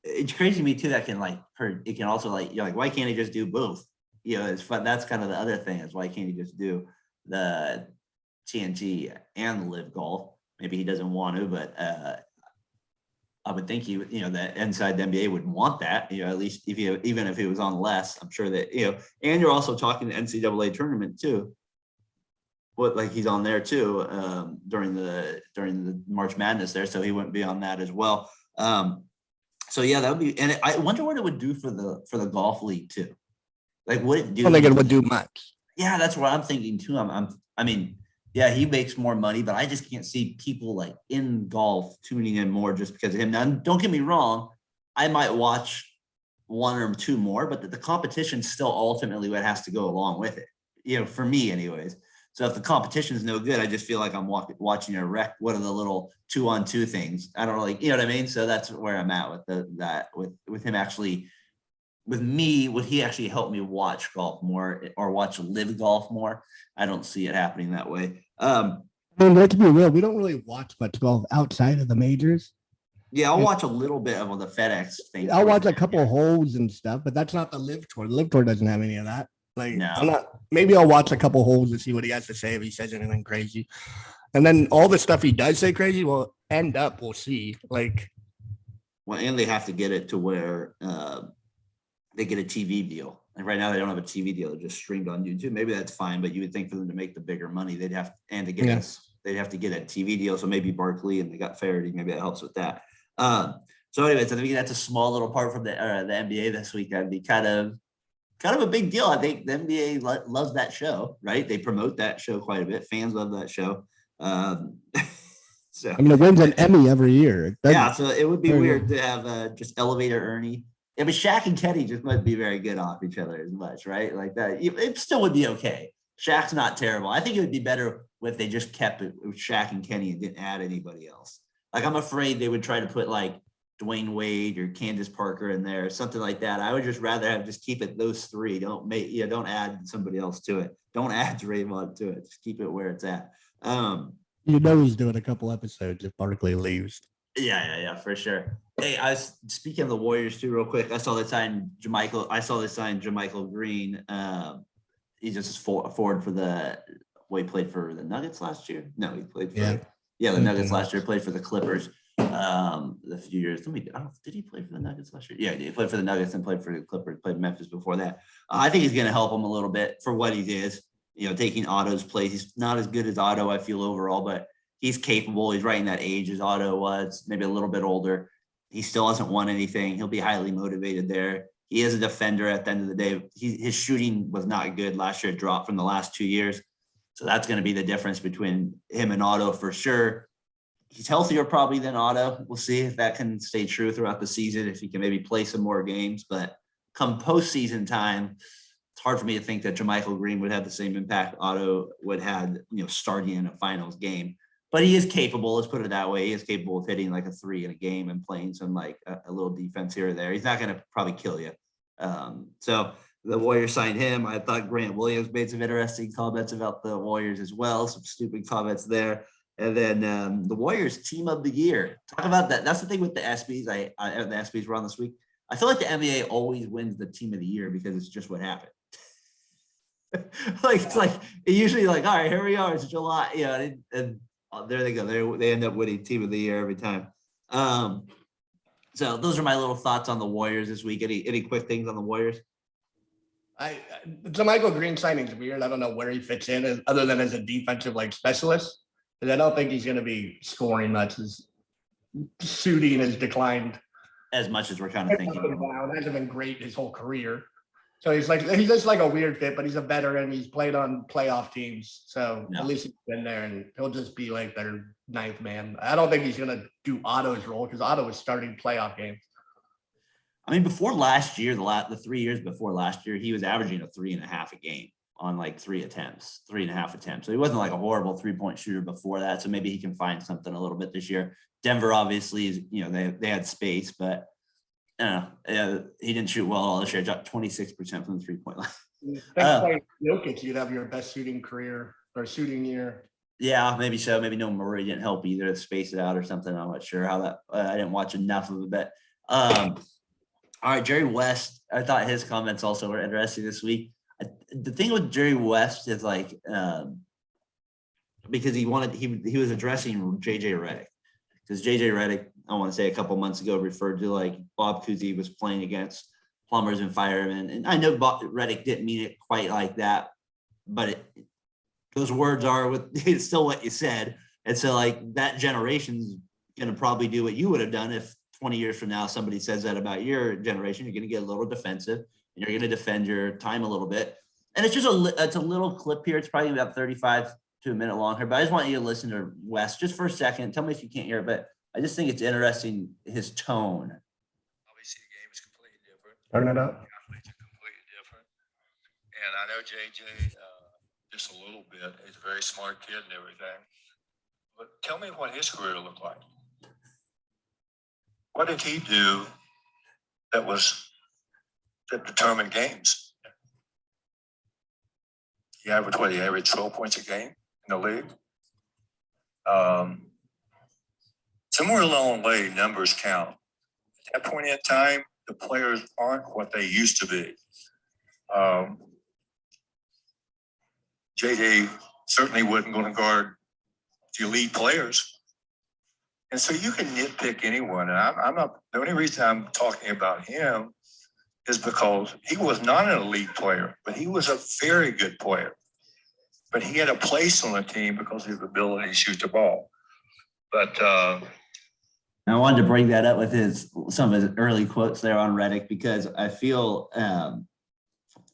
It's crazy to me too. That it can also why can't he just do both? It's fun. That's kind of the other thing is why can't he just do the TNT and the Live Golf? Maybe he doesn't want to, but I would think that Inside the NBA would want that, at least even if he was on less. I'm sure that, and you're also talking the NCAA tournament too. But like he's on there too during the March Madness there, so he wouldn't be on that as well. So yeah, that would be, and I wonder what it would do for the golf league too. Like, would it do? I don't think it would do much. Yeah, that's what I'm thinking too. I mean, yeah, he makes more money, but I just can't see people like in golf tuning in more just because of him. Now, don't get me wrong, I might watch one or two more, but the competition still ultimately what has to go along with it. For me, anyways. So if the competition is no good, I just feel like I'm watching a wreck. What are the little 2-on-2 things? I don't really, you know what I mean? So that's where I'm at with him actually. With me, would he actually help me watch golf more or watch live golf more? I don't see it happening that way. I mean, let's be real. We don't really watch much golf outside of the majors. Yeah, I'll watch a little bit of the FedEx thing. I'll watch a couple holes and stuff, but that's not the live tour. The live tour doesn't have any of that. Like, No. I'm not. Maybe I'll watch a couple holes to see what he has to say if he says anything crazy, and then all the stuff he does say crazy will end up. We'll see. Like, Well, and they have to get it to where they get a TV deal. And right now they don't have a TV deal; they're just streamed on YouTube. Maybe that's fine, but you would think for them to make the bigger money, they'd have to get they'd have to get a TV deal. So maybe Barkley and they got Faraday. Maybe that helps with that. So anyways, I think that's a small little part from the NBA this week. That'd be kind of a big deal. I think the NBA loves that show, right? They promote that show quite a bit. Fans love that show. So I mean, it wins an Emmy every year. Yeah, so it would be weird to have just Elevator Ernie. Yeah, but Shaq and Kenny just might be very good off each other as much, right? Like that. It still would be okay. Shaq's not terrible. I think it would be better if they just kept it with Shaq and Kenny and didn't add anybody else. Like, I'm afraid they would try to put like Dwayne Wade or Candace Parker in there, something like that. I would just rather just keep it those three. Don't add somebody else to it. Don't add Draymond to it. Just keep it where it's at. He's doing a couple episodes if Barkley leaves. Yeah, for sure. Hey, I was speaking of the Warriors too, real quick. I saw they signed JaMychal Green. He's just forward for he played for the Nuggets last year. No, he played for the Nuggets last year. Played for the Clippers. The few years. Did he play for the Nuggets last year? Yeah, he played for the Nuggets and played for the Clippers. Played Memphis before that. I think he's going to help him a little bit for what he is. Taking Otto's place. He's not as good as Otto, I feel, overall, but he's capable. He's right in that age as Otto was, maybe a little bit older. He still hasn't won anything. He'll be highly motivated there. He is a defender at the end of the day. His shooting was not good last year. It dropped from the last 2 years. So that's going to be the difference between him and Otto for sure. He's healthier probably than Otto. We'll see if that can stay true throughout the season, if he can maybe play some more games. But come postseason time, it's hard for me to think that JaMychal Green would have the same impact Otto would have, starting in a finals game. But he is capable, let's put it that way. He is capable of hitting like a 3 in a game and playing some like a little defense here or there. He's not going to probably kill you. So the Warriors signed him. I thought Grant Williams made some interesting comments about the Warriors as well. Some stupid comments there. And then the Warriors team of the year. Talk about that. That's the thing with the ESPYs. The ESPYs were on this week. I feel like the NBA always wins the team of the year because it's just what happened. It's like it usually like, all right, here we are. It's July. And there they go. They end up winning team of the year every time. So those are my little thoughts on the Warriors this week. Any quick things on the Warriors? JaMychal Green signing is weird. I don't know where he fits in other than as a defensive specialist. Because I don't think he's going to be scoring much. His shooting has declined as much as we're kind of thinking. It hasn't been great his whole career. So he's just like a weird fit, but he's a veteran. He's played on playoff teams. So at least he's been there, and he'll just be like their ninth man. I don't think he's going to do Otto's role because Otto was starting playoff games. I mean, before last year, the 3 years before last year, he was averaging a 3.5 a game on like 3.5 attempts. So he wasn't like a horrible 3-point shooter before that. So maybe he can find something a little bit this year. Denver obviously is, they had space, but he didn't shoot well all this year. Dropped 26% from the 3-point line. Jokic, you'd have your best shooting career or shooting year. Yeah, maybe so. Maybe no Murray didn't help either. Space it out or something. I'm not sure how that. I didn't watch enough of it, but all right, Jerry West. I thought his comments also were interesting this week. The thing with Jerry West is because he was addressing JJ Redick, because JJ Redick, I want to say a couple months ago, referred to Bob Cousy was playing against plumbers and firemen. And I know Redick didn't mean it quite like that, but those words it's still what you said. And so that generation's going to probably do what you would have done if 20 years from now, somebody says that about your generation. You're going to get a little defensive and you're going to defend your time a little bit. And it's just it's a little clip here. It's probably about 35 to a minute long here, but I just want you to listen to Wes just for a second. Tell me if you can't hear it, but I just think it's interesting, his tone. Obviously, the game is completely different. Turn it up. Athletes are completely different. And I know JJ just a little bit. He's a very smart kid and everything. But tell me what his career looked like. What did he do that determined games? He averaged 12 points a game in the league. Somewhere along the way, numbers count. At that point in time, the players aren't what they used to be. JJ certainly wasn't going to guard the elite players. And so you can nitpick anyone. And I'm not, the only reason I'm talking about him is because he was not an elite player, but he was a very good player. But he had a place on the team because of his ability to shoot the ball. But I wanted to bring that up with some of his early quotes there on Redick, because I feel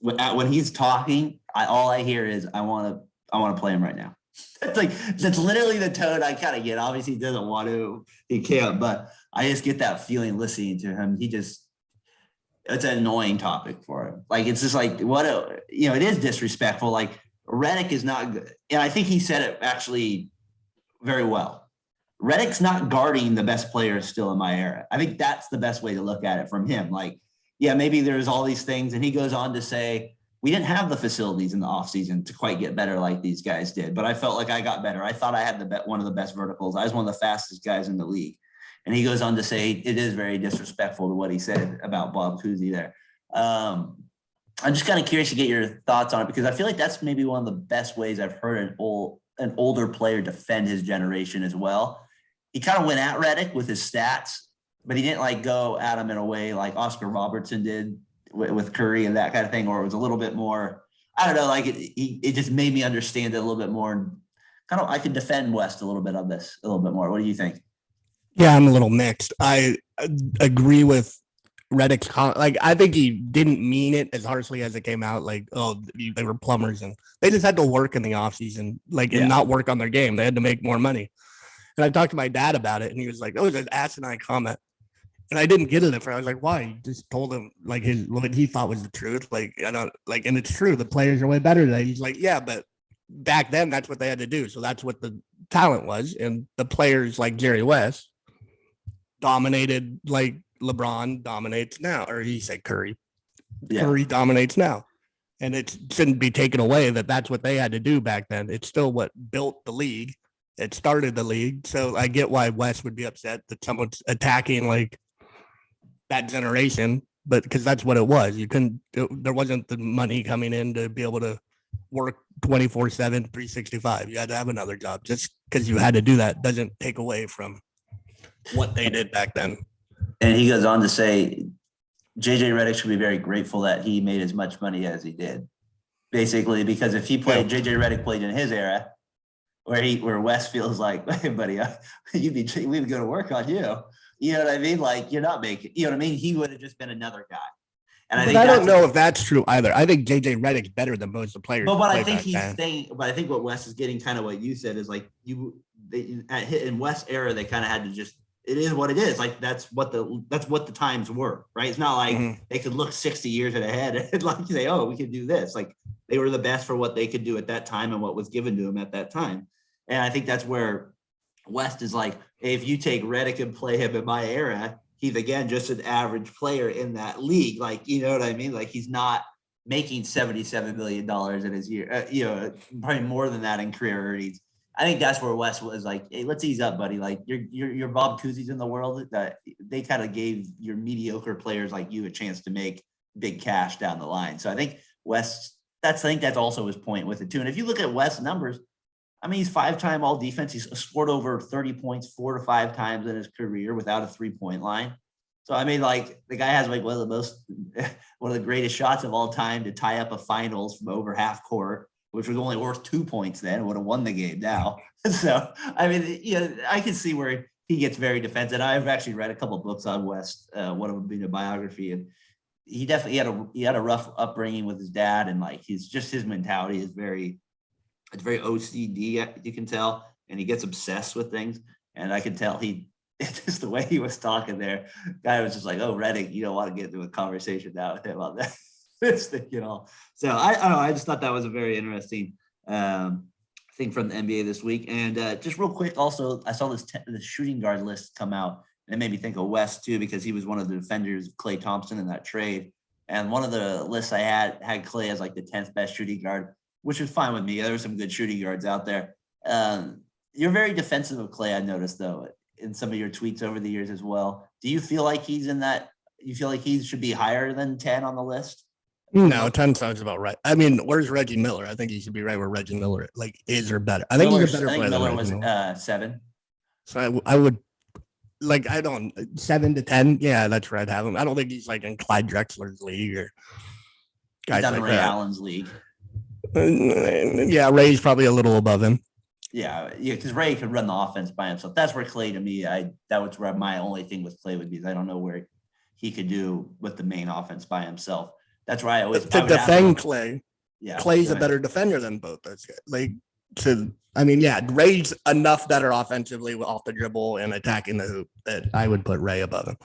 when he's talking, all I hear is I want to play him right now. That's literally the tone I kind of get. Obviously, he doesn't want to, he can't, but I just get that feeling listening to him. It's an annoying topic for him. Like, it's just like, it is disrespectful. Like, Redick is not good. And I think he said it actually very well. Redick's not guarding the best players still in my era. I think that's the best way to look at it from him. Like, yeah, maybe there's all these things. And he goes on to say, we didn't have the facilities in the offseason to quite get better like these guys did, but I felt like I got better. I thought I had one of the best verticals. I was one of the fastest guys in the league. And he goes on to say it is very disrespectful to what he said about Bob Cousy there. I'm just kind of curious to get your thoughts on it, because I feel like that's maybe one of the best ways I've heard an older player defend his generation as well. He kind of went at Redick with his stats, but he didn't like go at him in a way like Oscar Robertson did with Curry and that kind of thing, or it was a little bit more, I don't know, like it just made me understand it a little bit more. And kind of, I could defend West a little bit on this a little bit more. What do you think? Yeah, I'm a little mixed. I agree with Redick's comment. Like, I think he didn't mean it as harshly as it came out. Like, oh, they were plumbers and they just had to work in the offseason, and not work on their game. They had to make more money. And I talked to my dad about it, and he was like, "Oh, it's an asinine comment." And I didn't get it at first. I was like, "Why?" He just told him like what he thought was the truth. Like, I don't like, and it's true. The players are way better today. He's like, "Yeah, but back then that's what they had to do. So that's what the talent was." And the players like Jerry West dominated, like LeBron dominates now, or he said Curry. Yeah. Curry dominates now. And it shouldn't be taken away that that's what they had to do back then. It's still what built the league. It started the league. So I get why West would be upset that someone's attacking like that generation, but because that's what it was. There wasn't the money coming in to be able to work 24/7, 365. You had to have another job. Just because you had to do that doesn't take away from what they did back then. And he goes on to say, JJ Redick should be very grateful that he made as much money as he did. Basically, because if he played, JJ Redick played in his era, where West feels like, hey, buddy, we would go to work on you. You know what I mean? Like, you're not making, you know what I mean? He would have just been another guy. And I don't know if that's true either. I think JJ Redick's better than most of the players. But what I think he's saying, but I think what West is getting, kind of what you said, is like in West era, they kind of had to just, it is what it is. Like, that's what the times were, right? It's not like they could look 60 years ahead and like say, oh, we could do this. Like, they were the best for what they could do at that time and what was given to them at that time. And I think that's where West is like, hey, if you take Redick and play him in my era, he's again just an average player in that league. Like, you know what I mean? Like, he's not making $77 million in his year, probably more than that in career earnings. I think that's where West was like, hey, let's ease up, buddy. Like, your Bob Cousy's in the world. That they kind of gave your mediocre players like you a chance to make big cash down the line. So I think West, I think that's also his point with it too. And if you look at West's numbers, I mean, he's 5-time all defense. He's scored over 30 points 4 to 5 times in his career without a 3-point line. So, I mean, like, the guy has like one of the greatest shots of all time to tie up a finals from over half court, which was only worth 2 points then, would have won the game now. So, I mean, I can see where he gets very defensive. I've actually read a couple of books on West, one of them being a biography, and he definitely had a rough upbringing with his dad, and like his mentality is very OCD, you can tell, and he gets obsessed with things. And I could tell just the way he was talking there, guy was just like, oh, Reddick, you don't want to get into a conversation now with him about that. This thing, So I don't know. I just thought that was a very interesting thing from the NBA this week. And just real quick, also, I saw the shooting guard list come out, and it made me think of West too, because he was one of the defenders of Klay Thompson in that trade. And one of the lists I had Klay as like the 10th best shooting guard, which was fine with me. There were some good shooting guards out there. You're very defensive of Klay, I noticed, though, in some of your tweets over the years as well. Do you feel like he's in that? You feel like he should be higher than 10 on the list? No, 10 sounds about right. I mean, where's Reggie Miller? I think he should be right where Reggie Miller is or better. I think he's a better player. Miller was 7. So I would 7 to 10. Yeah, that's where I'd have him. I don't think he's like in Clyde Drexler's league or guys like Ray Allen's league. Yeah, Ray's probably a little above him. Yeah, because Ray could run the offense by himself. That's where Klay, to me, that was where my only thing with Klay would be. I don't know where he could do with the main offense by himself. That's why I always to defend Klay. Yeah, Clay's a better defender than both those guys. Ray's enough better offensively off the dribble and attacking the hoop that I would put Ray above him.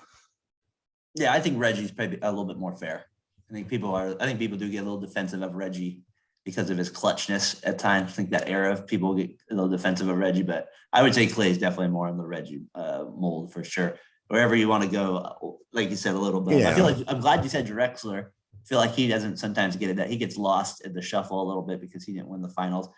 Yeah, I think Reggie's probably a little bit more fair. I think people do get a little defensive of Reggie because of his clutchness at times. I think that era of people get a little defensive of Reggie, but I would say Clay is definitely more in the Reggie mold for sure. Wherever you want to go, like you said, a little bit. Yeah. I feel like I'm glad you said Drexler. I feel like he doesn't sometimes get it, that he gets lost in the shuffle a little bit because he didn't win the finals.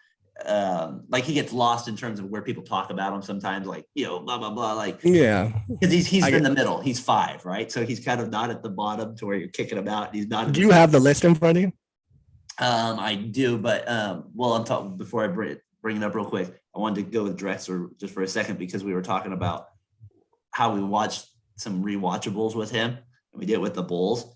Like he gets lost in terms of where people talk about him sometimes, like, blah, blah, blah. Like, yeah, because he's in the middle. He's 5, right? So he's kind of not at the bottom to where you're kicking him out. He's not. Do you have the list in front of you? I do, but I'm talking before I bring it up real quick. I wanted to go with Drexler just for a second because we were talking about how we watched some rewatchables with him, and we did it with the Bulls.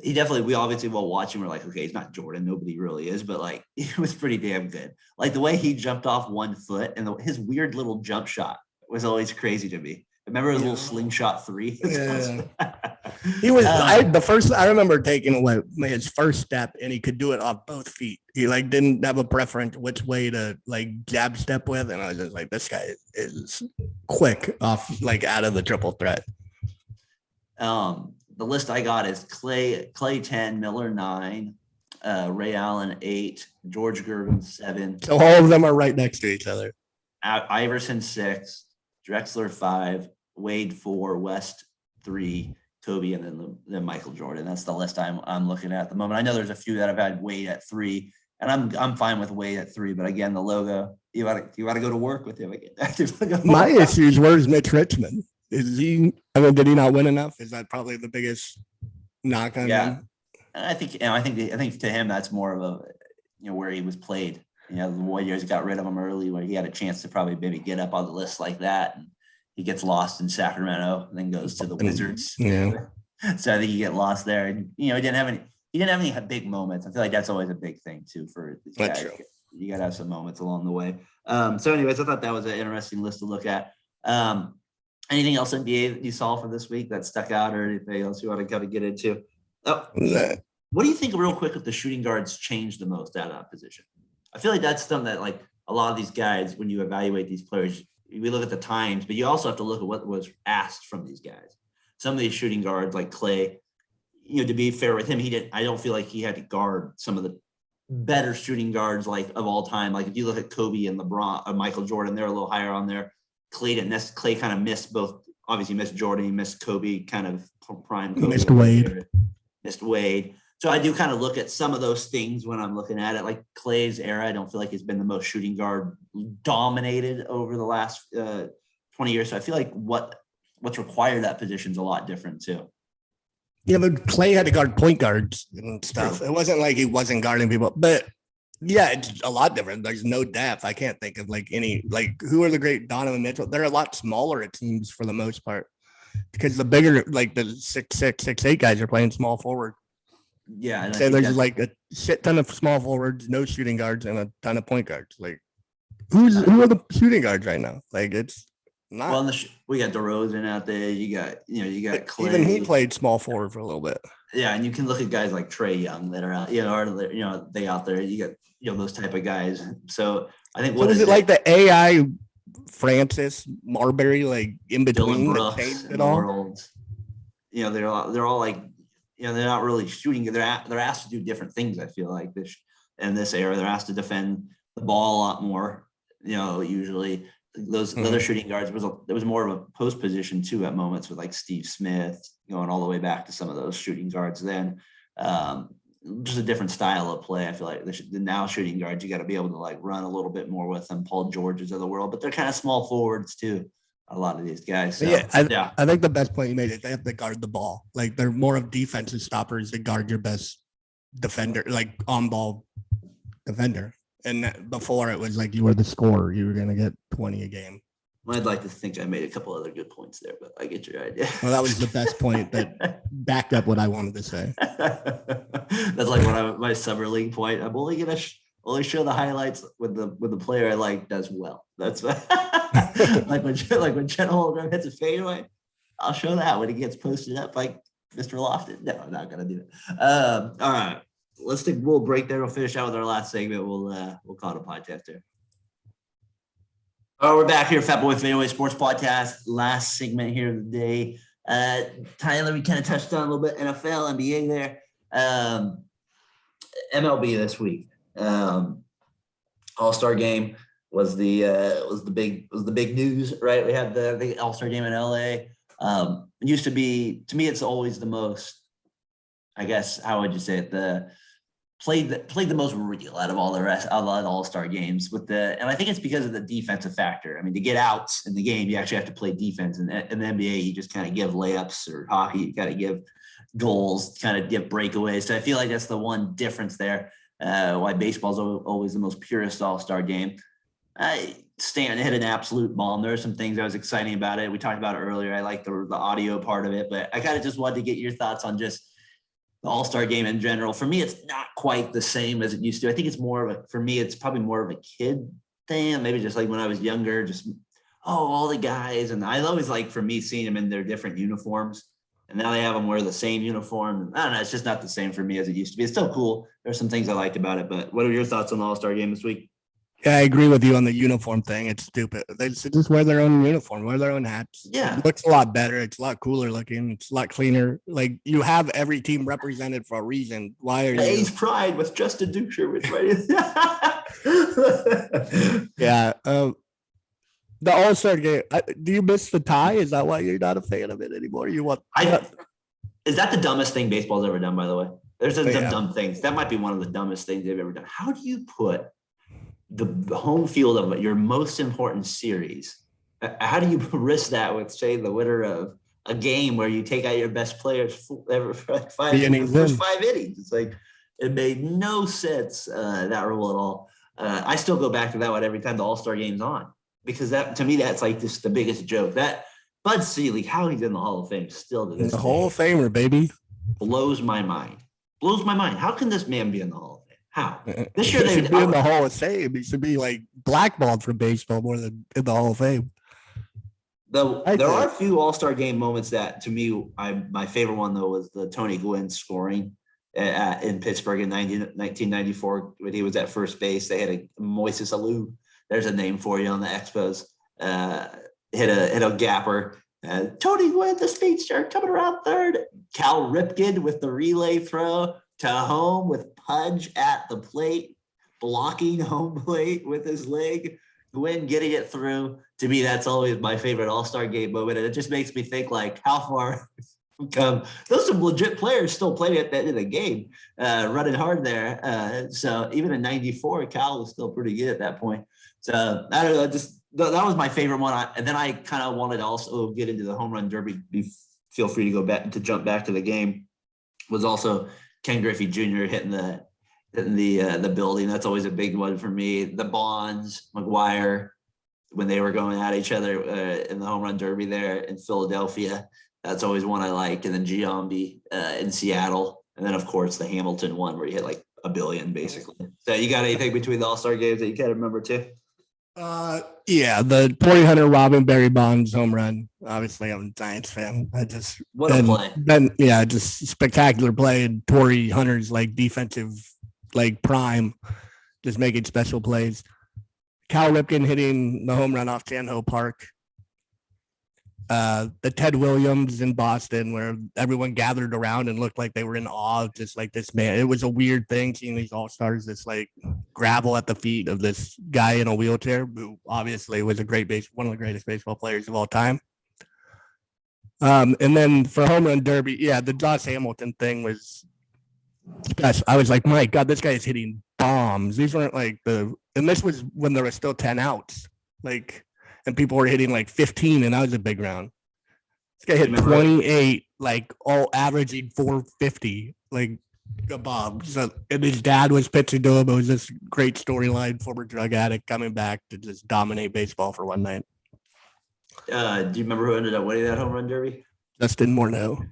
We obviously will watch him. We're like, okay, he's not Jordan. Nobody really is, but like, it was pretty damn good. Like the way he jumped off 1 foot and his weird little jump shot was always crazy to me. Remember his little slingshot 3? Yeah. He was, I remember taking his first step and he could do it off both feet. He like didn't have a preference which way to like jab step with. And I was just like, this guy is quick off, like out of the triple threat. The list I got is Clay 10, Miller 9, Ray Allen 8, George Gervin 7. So all of them are right next to each other. Iverson 6, Drexler 5, Wade 4, West 3, Kobe, and then Michael Jordan. That's the list I'm looking at the moment. I know there's a few that have had Wade at 3, and I'm fine with Wade at 3. But again, the logo, you got to go to work with him again. My issue is, where's Mitch Richmond? Is he? I mean, did he not win enough? Is that probably the biggest knock on him? I think to him that's more of a where he was played. The Warriors got rid of him early, where he had a chance to probably maybe get up on the list like that, and he gets lost in Sacramento, and then goes to the Wizards. Yeah. So I think you get lost there, and he didn't have any big moments. I feel like that's always a big thing too for these guys. True. You got to have some moments along the way. So, anyways, I thought that was an interesting list to look at. Anything else NBA that you saw for this week that stuck out, or anything else you want to kind of get into? Oh, what do you think, real quick, if the shooting guards changed the most out of that position? I feel like that's something that, like, a lot of these guys, when you evaluate these players, we look at the times, but you also have to look at what was asked from these guys. Some of these shooting guards, like Clay, to be fair with him, I don't feel like he had to guard some of the better shooting guards like of all time. Like if you look at Kobe and LeBron or Michael Jordan, they're a little higher on there. Clay kind of missed both. Obviously, missed Jordan, he missed Kobe, kind of prime Kobe. Missed Wade. So I do kind of look at some of those things when I'm looking at it. Like Clay's era, I don't feel like he's been the most shooting guard dominated over the last 20 years. So I feel like what's required that position is a lot different too. Yeah, but Clay had to guard point guards and stuff. True. It wasn't like he wasn't guarding people, but yeah, it's a lot different. There's no depth. I can't think of who are the great Donovan Mitchell. They're a lot smaller at teams for the most part because the bigger, like the 6'6", 6'8" guys are playing small forward. Yeah. So there's like a shit ton of small forwards, no shooting guards, and a ton of point guards. Like who are the shooting guards right now? Like it's not. Well, we got DeRozan out there. You got Clay. Even he played small forward for a little bit. Yeah, and you can look at guys like Trey Young that are out, they out there. You get those type of guys. So I think So is it like the AI Francis Marbury, like in between Dylan that Brooks changed in it the all? world? They're all like, they're not really shooting. They're asked to do different things. I feel like in this era, they're asked to defend the ball a lot more. Usually those other shooting guards there was more of a post position too at moments with like Steve Smith going all the way back to some of those shooting guards. Then just a different style of play. I feel like the now shooting guards, you got to be able to like run a little bit more with them. Paul Georges of the world, but they're kind of small forwards too. A lot of these guys. So, I think the best point you made is they have to guard the ball. Like they're more of defensive stoppers that guard your best defender, like on ball defender. And before it was like you were the scorer, you were going to get 20 a game. I'd like to think I made a couple other good points there, but I get your idea. Well, that was the best point that backed up what I wanted to say. That's like my summer league point. I'm only gonna show the highlights with the player I like does well. That's like when Chet Holmgren hits a fadeaway, I'll show that when he gets posted up like Mr. Lofton. No, I'm not gonna do it. All right, let's take a little break there. We'll finish out with our last segment. We'll call it a podcast there. Oh, we're back here, Fatboy FadeAway Sports Podcast. Last segment here of the day. Tyler, we kind of touched on a little bit NFL, NBA there. MLB this week. All-Star game was the big news, right? We had the All-Star game in LA. It used to be, to me, it's always the most, I guess, how would you say it? Played the most real out of all the rest, a lot of All-Star games and I think it's because of the defensive factor. I mean, to get outs in the game, you actually have to play defense. And in the NBA, you just kind of give layups, or hockey, you got to give goals, kind of give breakaways. So I feel like that's the one difference there. Why baseball's always the most purest All-Star game. Stanton hit an absolute bomb. There are some things that was exciting about it. We talked about it earlier. I like the audio part of it, but I kind of just wanted to get your thoughts on just the All-Star game in general. For me, it's not quite the same as it used to. I think it's it's probably more of a kid thing. Maybe just like when I was younger, all the guys. And I always like, for me, seeing them in their different uniforms. And now they have them wear the same uniform. I don't know. It's just not the same for me as it used to be. It's still cool. There's some things I liked about it, but what are your thoughts on the All-Star game this week? Yeah, I agree with you on the uniform thing. It's stupid. They just wear their own uniform, wear their own hats. Yeah. It looks a lot better. It's a lot cooler looking. It's a lot cleaner. Like, you have every team represented for a reason. Why are you? A's Pride with Justin Ducher with Yeah. The All-Star game. Do you miss the tie? Is that why you're not a fan of it anymore? Is that the dumbest thing baseball's ever done, by the way? There's some Yeah. dumb things. That might be one of the dumbest things they've ever done. How do you put the home field of your most important series? How do you risk that with, say, the winner of a game where you take out your best players ever for like five innings? It's like, it made no sense, that rule at all. I still go back to that one every time the All-Star game's on, because that, to me, that's like just the biggest joke. That Bud Selig, how he's in the Hall of Fame still to this the day, Hall of Famer, baby, blows my mind. How can this man be in the Hall of Fame? How? This year they should be in the Hall of Fame. He should be like blackballed from baseball more than in the Hall of Fame. There are a few All-Star game moments that, to me, my favorite one though was the Tony Gwynn scoring in Pittsburgh in 1994 when he was at first base. They had a Moises Alou. There's a name for you on the Expos. Hit a gapper. Tony Gwynn, the speedster, coming around third. Cal Ripken with the relay throw to home with Pudge at the plate, blocking home plate with his leg. Gwynn getting it through. To me, that's always my favorite All-Star game moment. And it just makes me think, like, how far we've come. Those some legit players still playing at the end of the game, running hard there. So even in 94, Cal was still pretty good at that point. So I don't know, that was my favorite one. And then I kind of wanted to also get into the home run derby. Feel free to go back to jump back to the game. Was also Ken Griffey Jr. hitting the building. That's always a big one for me. The Bonds, McGuire, when they were going at each other in the home run derby there in Philadelphia. That's always one I like. And then Giambi in Seattle. And then, of course, the Hamilton one where he hit like a billion, basically. So you got anything between the All-Star games that you kind of remember too? Yeah, the Torrey Hunter, Robin Barry Bonds home run. Obviously, I'm a Giants fan. What a play. Just spectacular play. And Torrey Hunter's like defensive, like prime, just making special plays. Cal Ripken hitting the home run off Sanho Park. The Ted Williams in Boston, where everyone gathered around and looked like they were in awe of just like this man. It was a weird thing seeing these all-stars, this like gravel at the feet of this guy in a wheelchair, who obviously was one of the greatest baseball players of all time. And then for home run derby, yeah, the Josh Hamilton thing was special. I was like, my God, this guy is hitting bombs. These weren't like and this was when there were still 10 outs. And people were hitting like 15, and that was a big round. This guy hit 28, like all averaging 450, like a bomb. So, and his dad was pitching to him. It was this great storyline, former drug addict coming back to just dominate baseball for one night. Do you remember who ended up winning that home run derby? Justin Morneau.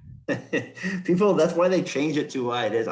People, that's why they changed it to why it is.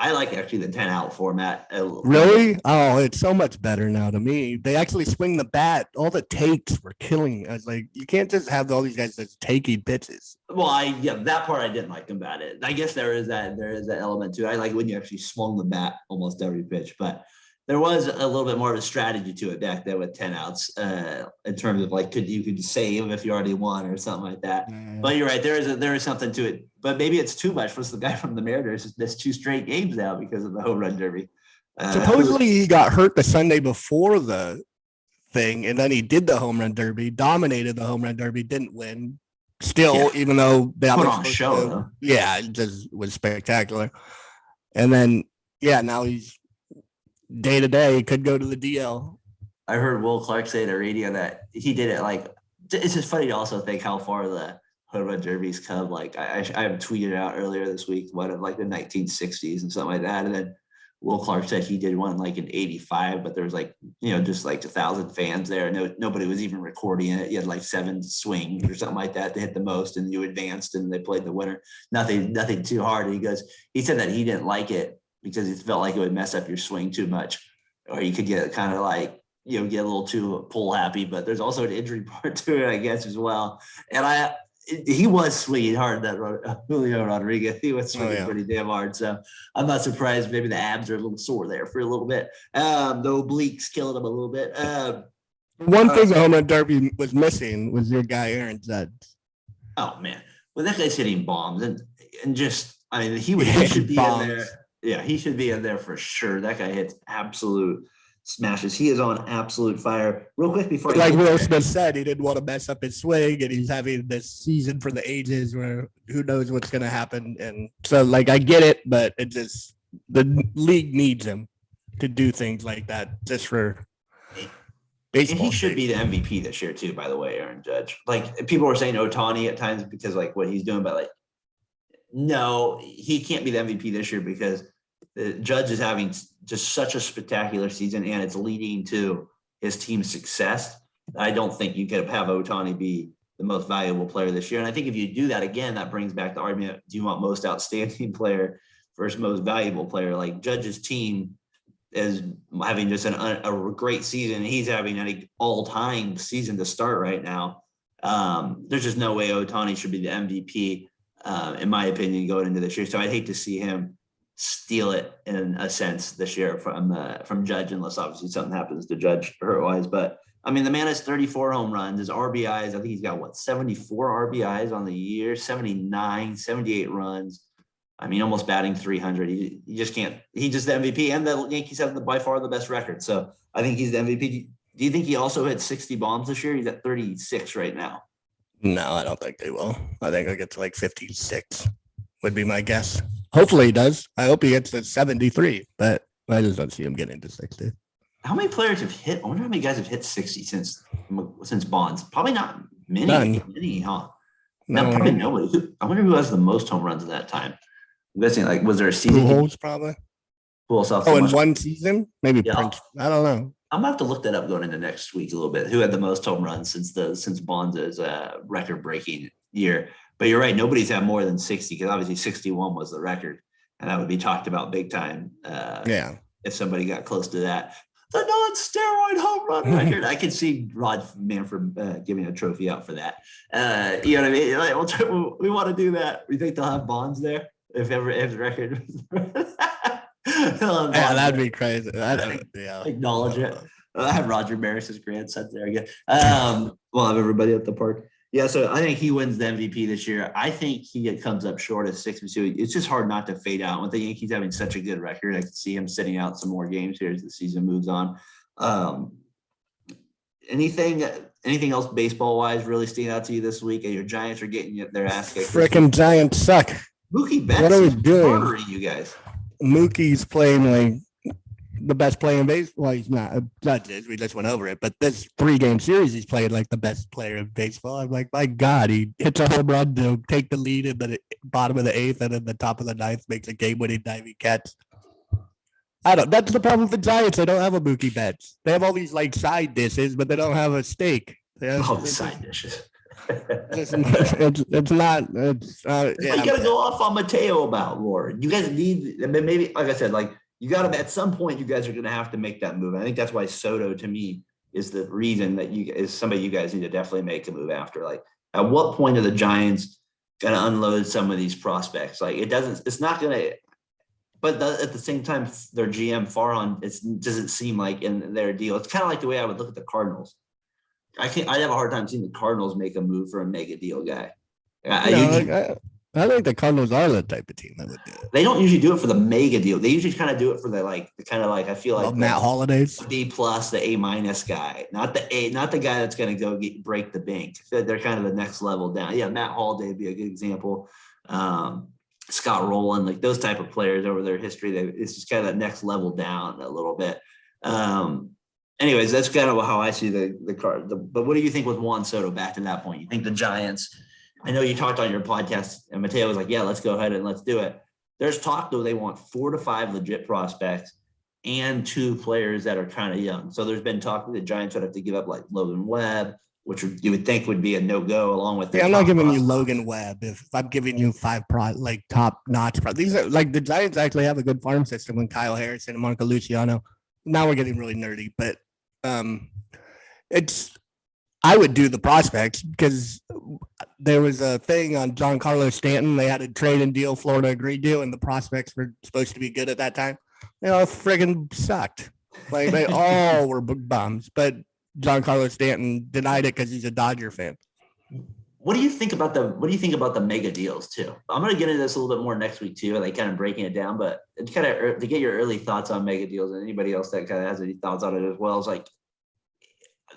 I like actually the 10 out format. Really? Oh, it's so much better now to me. They actually swing the bat. All the takes were killing. I was like, you can't just have all these guys just taking pitches. Well, that part I didn't like about it. I guess there is that element too. I like when you actually swung the bat almost every pitch, but there was a little bit more of a strategy to it back there with 10 outs in terms of like, you could save if you already won or something like that. But you're right. There is something to it, but maybe it's too much for the guy from the Mariners. There's 2 straight games now because of the home run derby. Supposedly he got hurt the Sunday before the thing, and then he did the home run derby, dominated the home run derby, didn't win. Still, even though they put on a show, yeah, it just was spectacular. And then, now he's day to day, could go to the DL. I heard Will Clark say on the radio that he did it like, it's just funny to also think how far the home run derbies come. Like I tweeted out earlier this week, one of like the 1960s and something like that. And then Will Clark said he did one like in 85, but there was like, just like 1,000 fans there. Nobody was even recording it. You had like 7 swings or something like that to hit the most, and you advanced and they played the winner. Nothing too hard. And he said that he didn't like it because he felt like it would mess up your swing too much, or you could get kind of like, get a little too pull happy, but there's also an injury part to it, I guess, as well. And he was swinging hard, that Julio Rodriguez. He was swinging pretty damn hard. So I'm not surprised. Maybe the abs are a little sore there for a little bit. The obliques killing him a little bit. One thing the home run derby was missing was your guy, Aaron Judge. Oh, man. Well, that guy's hitting bombs. And just, I mean, he should be in there. Yeah, he should be in there for sure. That guy hits absolute smashes. He is on absolute fire. Real quick before, like Will Smith said, he didn't want to mess up his swing, and he's having this season for the ages where who knows what's going to happen. And so, like, I get it, but the league needs him to do things like that just for baseball. And he should be the MVP this year too, by the way, Aaron Judge. Like, people were saying Ohtani at times because like what he's doing, but like, no, he can't be the MVP this year because the Judge is having just such a spectacular season, and it's leading to his team's success. I don't think you could have Ohtani be the most valuable player this year. And I think if you do that again, that brings back the argument, do you want most outstanding player versus most valuable player? Like, Judge's team is having just a great season. He's having an all-time season to start right now. There's just no way Ohtani should be the MVP, in my opinion, going into this year. So I'd hate to see him steal it in a sense this year from Judge, unless obviously something happens to Judge hurt-wise. But I mean, the man has 34 home runs. His RBIs, I think he's got 74 RBIs on the year, 79, 78 runs. I mean, almost batting 300. He just can't. He's just the MVP, and the Yankees have by far the best record. So I think he's the MVP. Do you think he also hit 60 bombs this year? He's at 36 right now. No, I don't think they will. I think he'll get to like 56 would be my guess. Hopefully he does. I hope he gets to 73, but I just don't see him getting to 60. How many players have hit? I wonder how many guys have hit 60 since Bonds. Probably not many. None. Many, huh? No, probably nobody. I wonder who has the most home runs in that time. I'm guessing, like, was there a season? Pujols probably. In one season? Maybe Prince. I don't know. I'm gonna have to look that up going into next week a little bit. Who had the most home runs since Bonds' record-breaking year? But you're right. Nobody's had more than 60 because obviously 61 was the record, and that would be talked about big time. If somebody got close to that. the non-steroid home run record. I can see Rod Manfred giving a trophy out for that. You know what I mean? Like, we want to do that. We think they'll have Bonds there if the record. Yeah, that'd be crazy. Yeah, Acknowledge it. I have Roger Maris's grandson there again. We'll have everybody at the park. Yeah, so I think he wins the MVP this year. I think he comes up short of 6-2. It's just hard not to fade out. With the Yankees having such a good record, I can see him sitting out some more games here as the season moves on. Anything else baseball wise really stand out to you this week? And your Giants are getting their ass kicked. Freaking Giants suck. Mookie Betts What are we is doing? murdering you guys. Mookie's playing like the best player in baseball. Well, he's not. We just went over it, but this 3-game series, he's played like the best player in baseball. I'm like, my God, he hits a home run to take the lead in the bottom of the 8th, and then the top of the 9th makes a game-winning diving catch. That's the problem with the Giants. They don't have a Mookie Betts. They have all these like side dishes, but they don't have a steak. Side dishes. It's not. You gotta go off on Mateo about Lord. You guys need maybe, like I said, like you got to at some point. You guys are going to have to make that move. I think that's why Soto to me is the reason that is somebody you guys need to definitely make a move after. Like, at what point are the Giants going to unload some of these prospects? Like, it's not going to. But at the same time, their GM Farhan, it doesn't seem like in their deal. It's kind of like the way I would look at the Cardinals. I'd have a hard time seeing the Cardinals make a move for a mega deal guy. I think the Cardinals are the type of team that would do it. They don't usually do it for the mega deal. They usually kind of do it for the I feel like Matt Holiday's B+, the A- guy, not the guy that's going to go break the bank. They're kind of the next level down. Yeah, Matt Holiday would be a good example. Scott Rowland, like those type of players over their history, it's just kind of that next level down a little bit. Anyways, that's kind of how I see the card. But what do you think with Juan Soto back to that point? You think the Giants, I know you talked on your podcast and Mateo was like, yeah, let's go ahead and let's do it. There's talk though, they want 4 to 5 legit prospects and 2 players that are kind of young. So there's been talk that the Giants would have to give up like Logan Webb, which you would think would be a no-go along with. Yeah, I'm not giving you Logan Webb if I'm giving you 5 top-notch. These are like the Giants actually have a good farm system with Kyle Harrison and Marco Luciano. Now we're getting really nerdy, but I would do the prospects because there was a thing on Giancarlo Stanton. They had a trade and deal Florida agreed to, and the prospects were supposed to be good at that time. They all friggin' sucked. Like they all were bums, but Giancarlo Stanton denied it because he's a Dodger fan. What do you think about the mega deals too? I'm going to get into this a little bit more next week too, like kind of breaking it down, but kind of to get your early thoughts on mega deals and anybody else that kind of has any thoughts on it as well. Is like,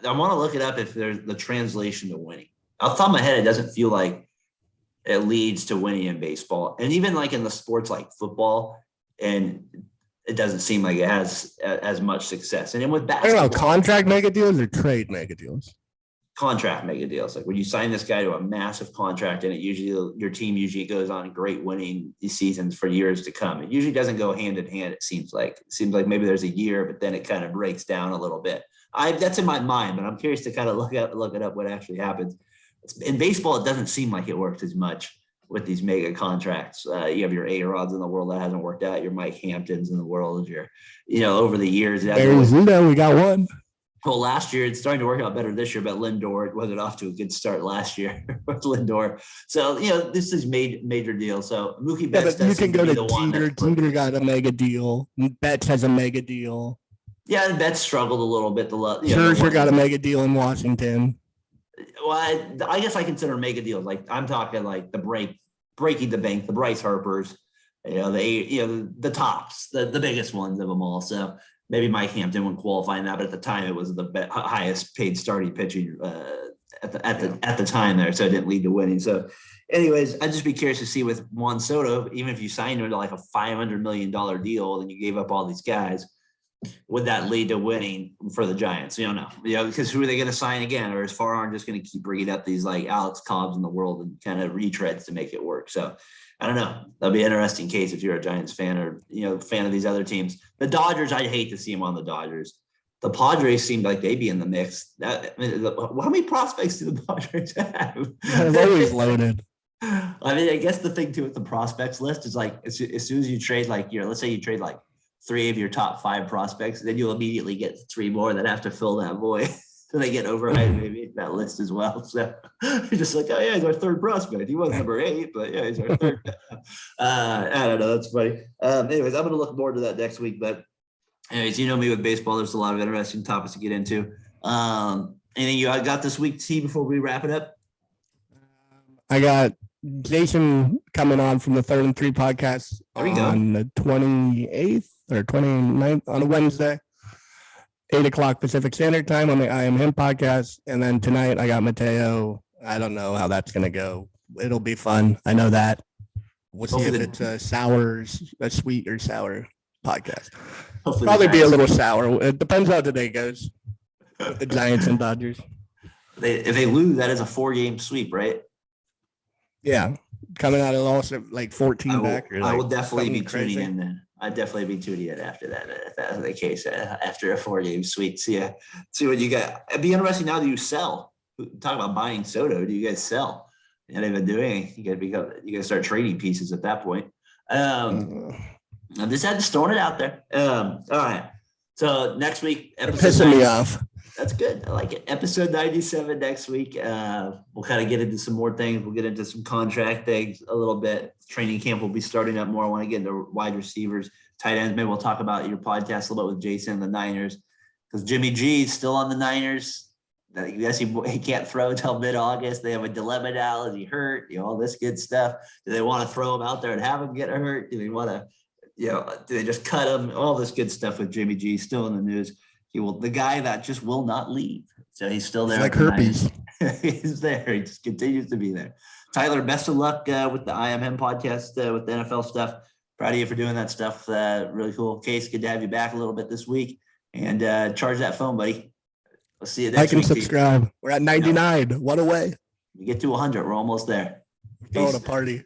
I want to look it up if there's the translation to winning. Off the top of my head, it doesn't feel like it leads to winning in baseball. And even like in the sports like football, and it doesn't seem like it has as much success. And then with basketball, I don't know, contract mega deals or trade mega deals? Contract mega deals. Like when you sign this guy to a massive contract and your team usually goes on great winning seasons for years to come. It usually doesn't go hand in hand. It seems like maybe there's a year, but then it kind of breaks down a little bit. That's in my mind, but I'm curious to kind of look it up what actually happens. In baseball, it doesn't seem like it works as much with these mega contracts. You have your A-Rods in the world that hasn't worked out, your Mike Hamptons in the world, over the years. We got one. Well, last year it's starting to work out better this year, but Lindor wasn't off to a good start last year with Lindor. So, this is major deal. So Mookie Betts, you can go to Teeter. Teeter got a mega deal. Betts has a mega deal. Yeah, and Betts struggled a little bit. Scherzer got a mega deal in Washington. Well, I guess I consider mega deals. Like I'm talking like the breaking the bank, the Bryce Harpers, the tops, the biggest ones of them all. So maybe Mike Hampton wouldn't qualify in that, but at the time it was the highest paid starting pitching at the time there, so it didn't lead to winning. So, anyways, I'd just be curious to see with Juan Soto, even if you signed him to like a $500 million deal, and you gave up all these guys, would that lead to winning for the Giants? You don't know, because who are they going to sign again? Or is Farhan just going to keep bringing up these like Alex Cobbs in the world and kind of retreads to make it work? So I don't know. That'll be an interesting case if you're a Giants fan or, fan of these other teams. The Dodgers, I'd hate to see them on the Dodgers. The Padres seemed like they'd be in the mix. How many prospects do the Padres have? They're always loaded. I mean, I guess the thing too with the prospects list is like as soon as you trade, like let's say you trade like 3 of your top 5 prospects, then you'll immediately get 3 more that have to fill that void. So they get overhyped maybe that list as well. So you're just like, oh yeah, he's our 3rd prospect. He was number 8, but yeah, he's our 3rd. I don't know. That's funny. Anyways, I'm gonna look more to that next week. But anyways, you know me with baseball. There's a lot of interesting topics to get into. Anything you got this week, T, before we wrap it up? I got Jason coming on from the 3rd and 3 podcast on the 28th or 29th on a Wednesday. 8 o'clock Pacific Standard Time on the I Am Him podcast. And then tonight I got Mateo. I don't know how that's going to go. It'll be fun. I know that. We'll see if it's a sweet or sour podcast. Probably be a little sour. It depends how today goes with the Giants and Dodgers. If they lose, that is a 4-game sweep, right? Yeah. Coming out of also like 14 back. I will definitely be tuning in then. I'd definitely be tuning in after that, if that's the case, after a 4-game sweep. So yeah, see what you got. It'd be interesting now. Do you sell? Talk about buying Soto. Do you guys sell? You haven't been doing. You gotta start trading pieces at that point. I just had to stone it out there. All right. So next week, pissing me off. That's good. I like it. Episode 97 next week. We'll kind of get into some more things. We'll get into some contract things a little bit. Training camp will be starting up more. I want to get into wide receivers, tight ends. Maybe we'll talk about your podcast a little bit with Jason and the Niners, because Jimmy G is still on the Niners. I guess he can't throw until mid-August. They have a dilemma now. Is he hurt? All this good stuff. Do they want to throw him out there and have him get hurt? Do they want to, do they just cut him? All this good stuff with Jimmy G still in the news. The guy that just will not leave. So he's still there. It's like herpes. He's there. He just continues to be there. Tyler, best of luck with the I Am Him podcast with the NFL stuff. Proud of you for doing that stuff. Really cool. Case, good to have you back a little bit this week. And charge that phone, buddy. We'll see you next week. Like and subscribe. We're at 99. What away? You get to 100. We're almost there. Throwing a party.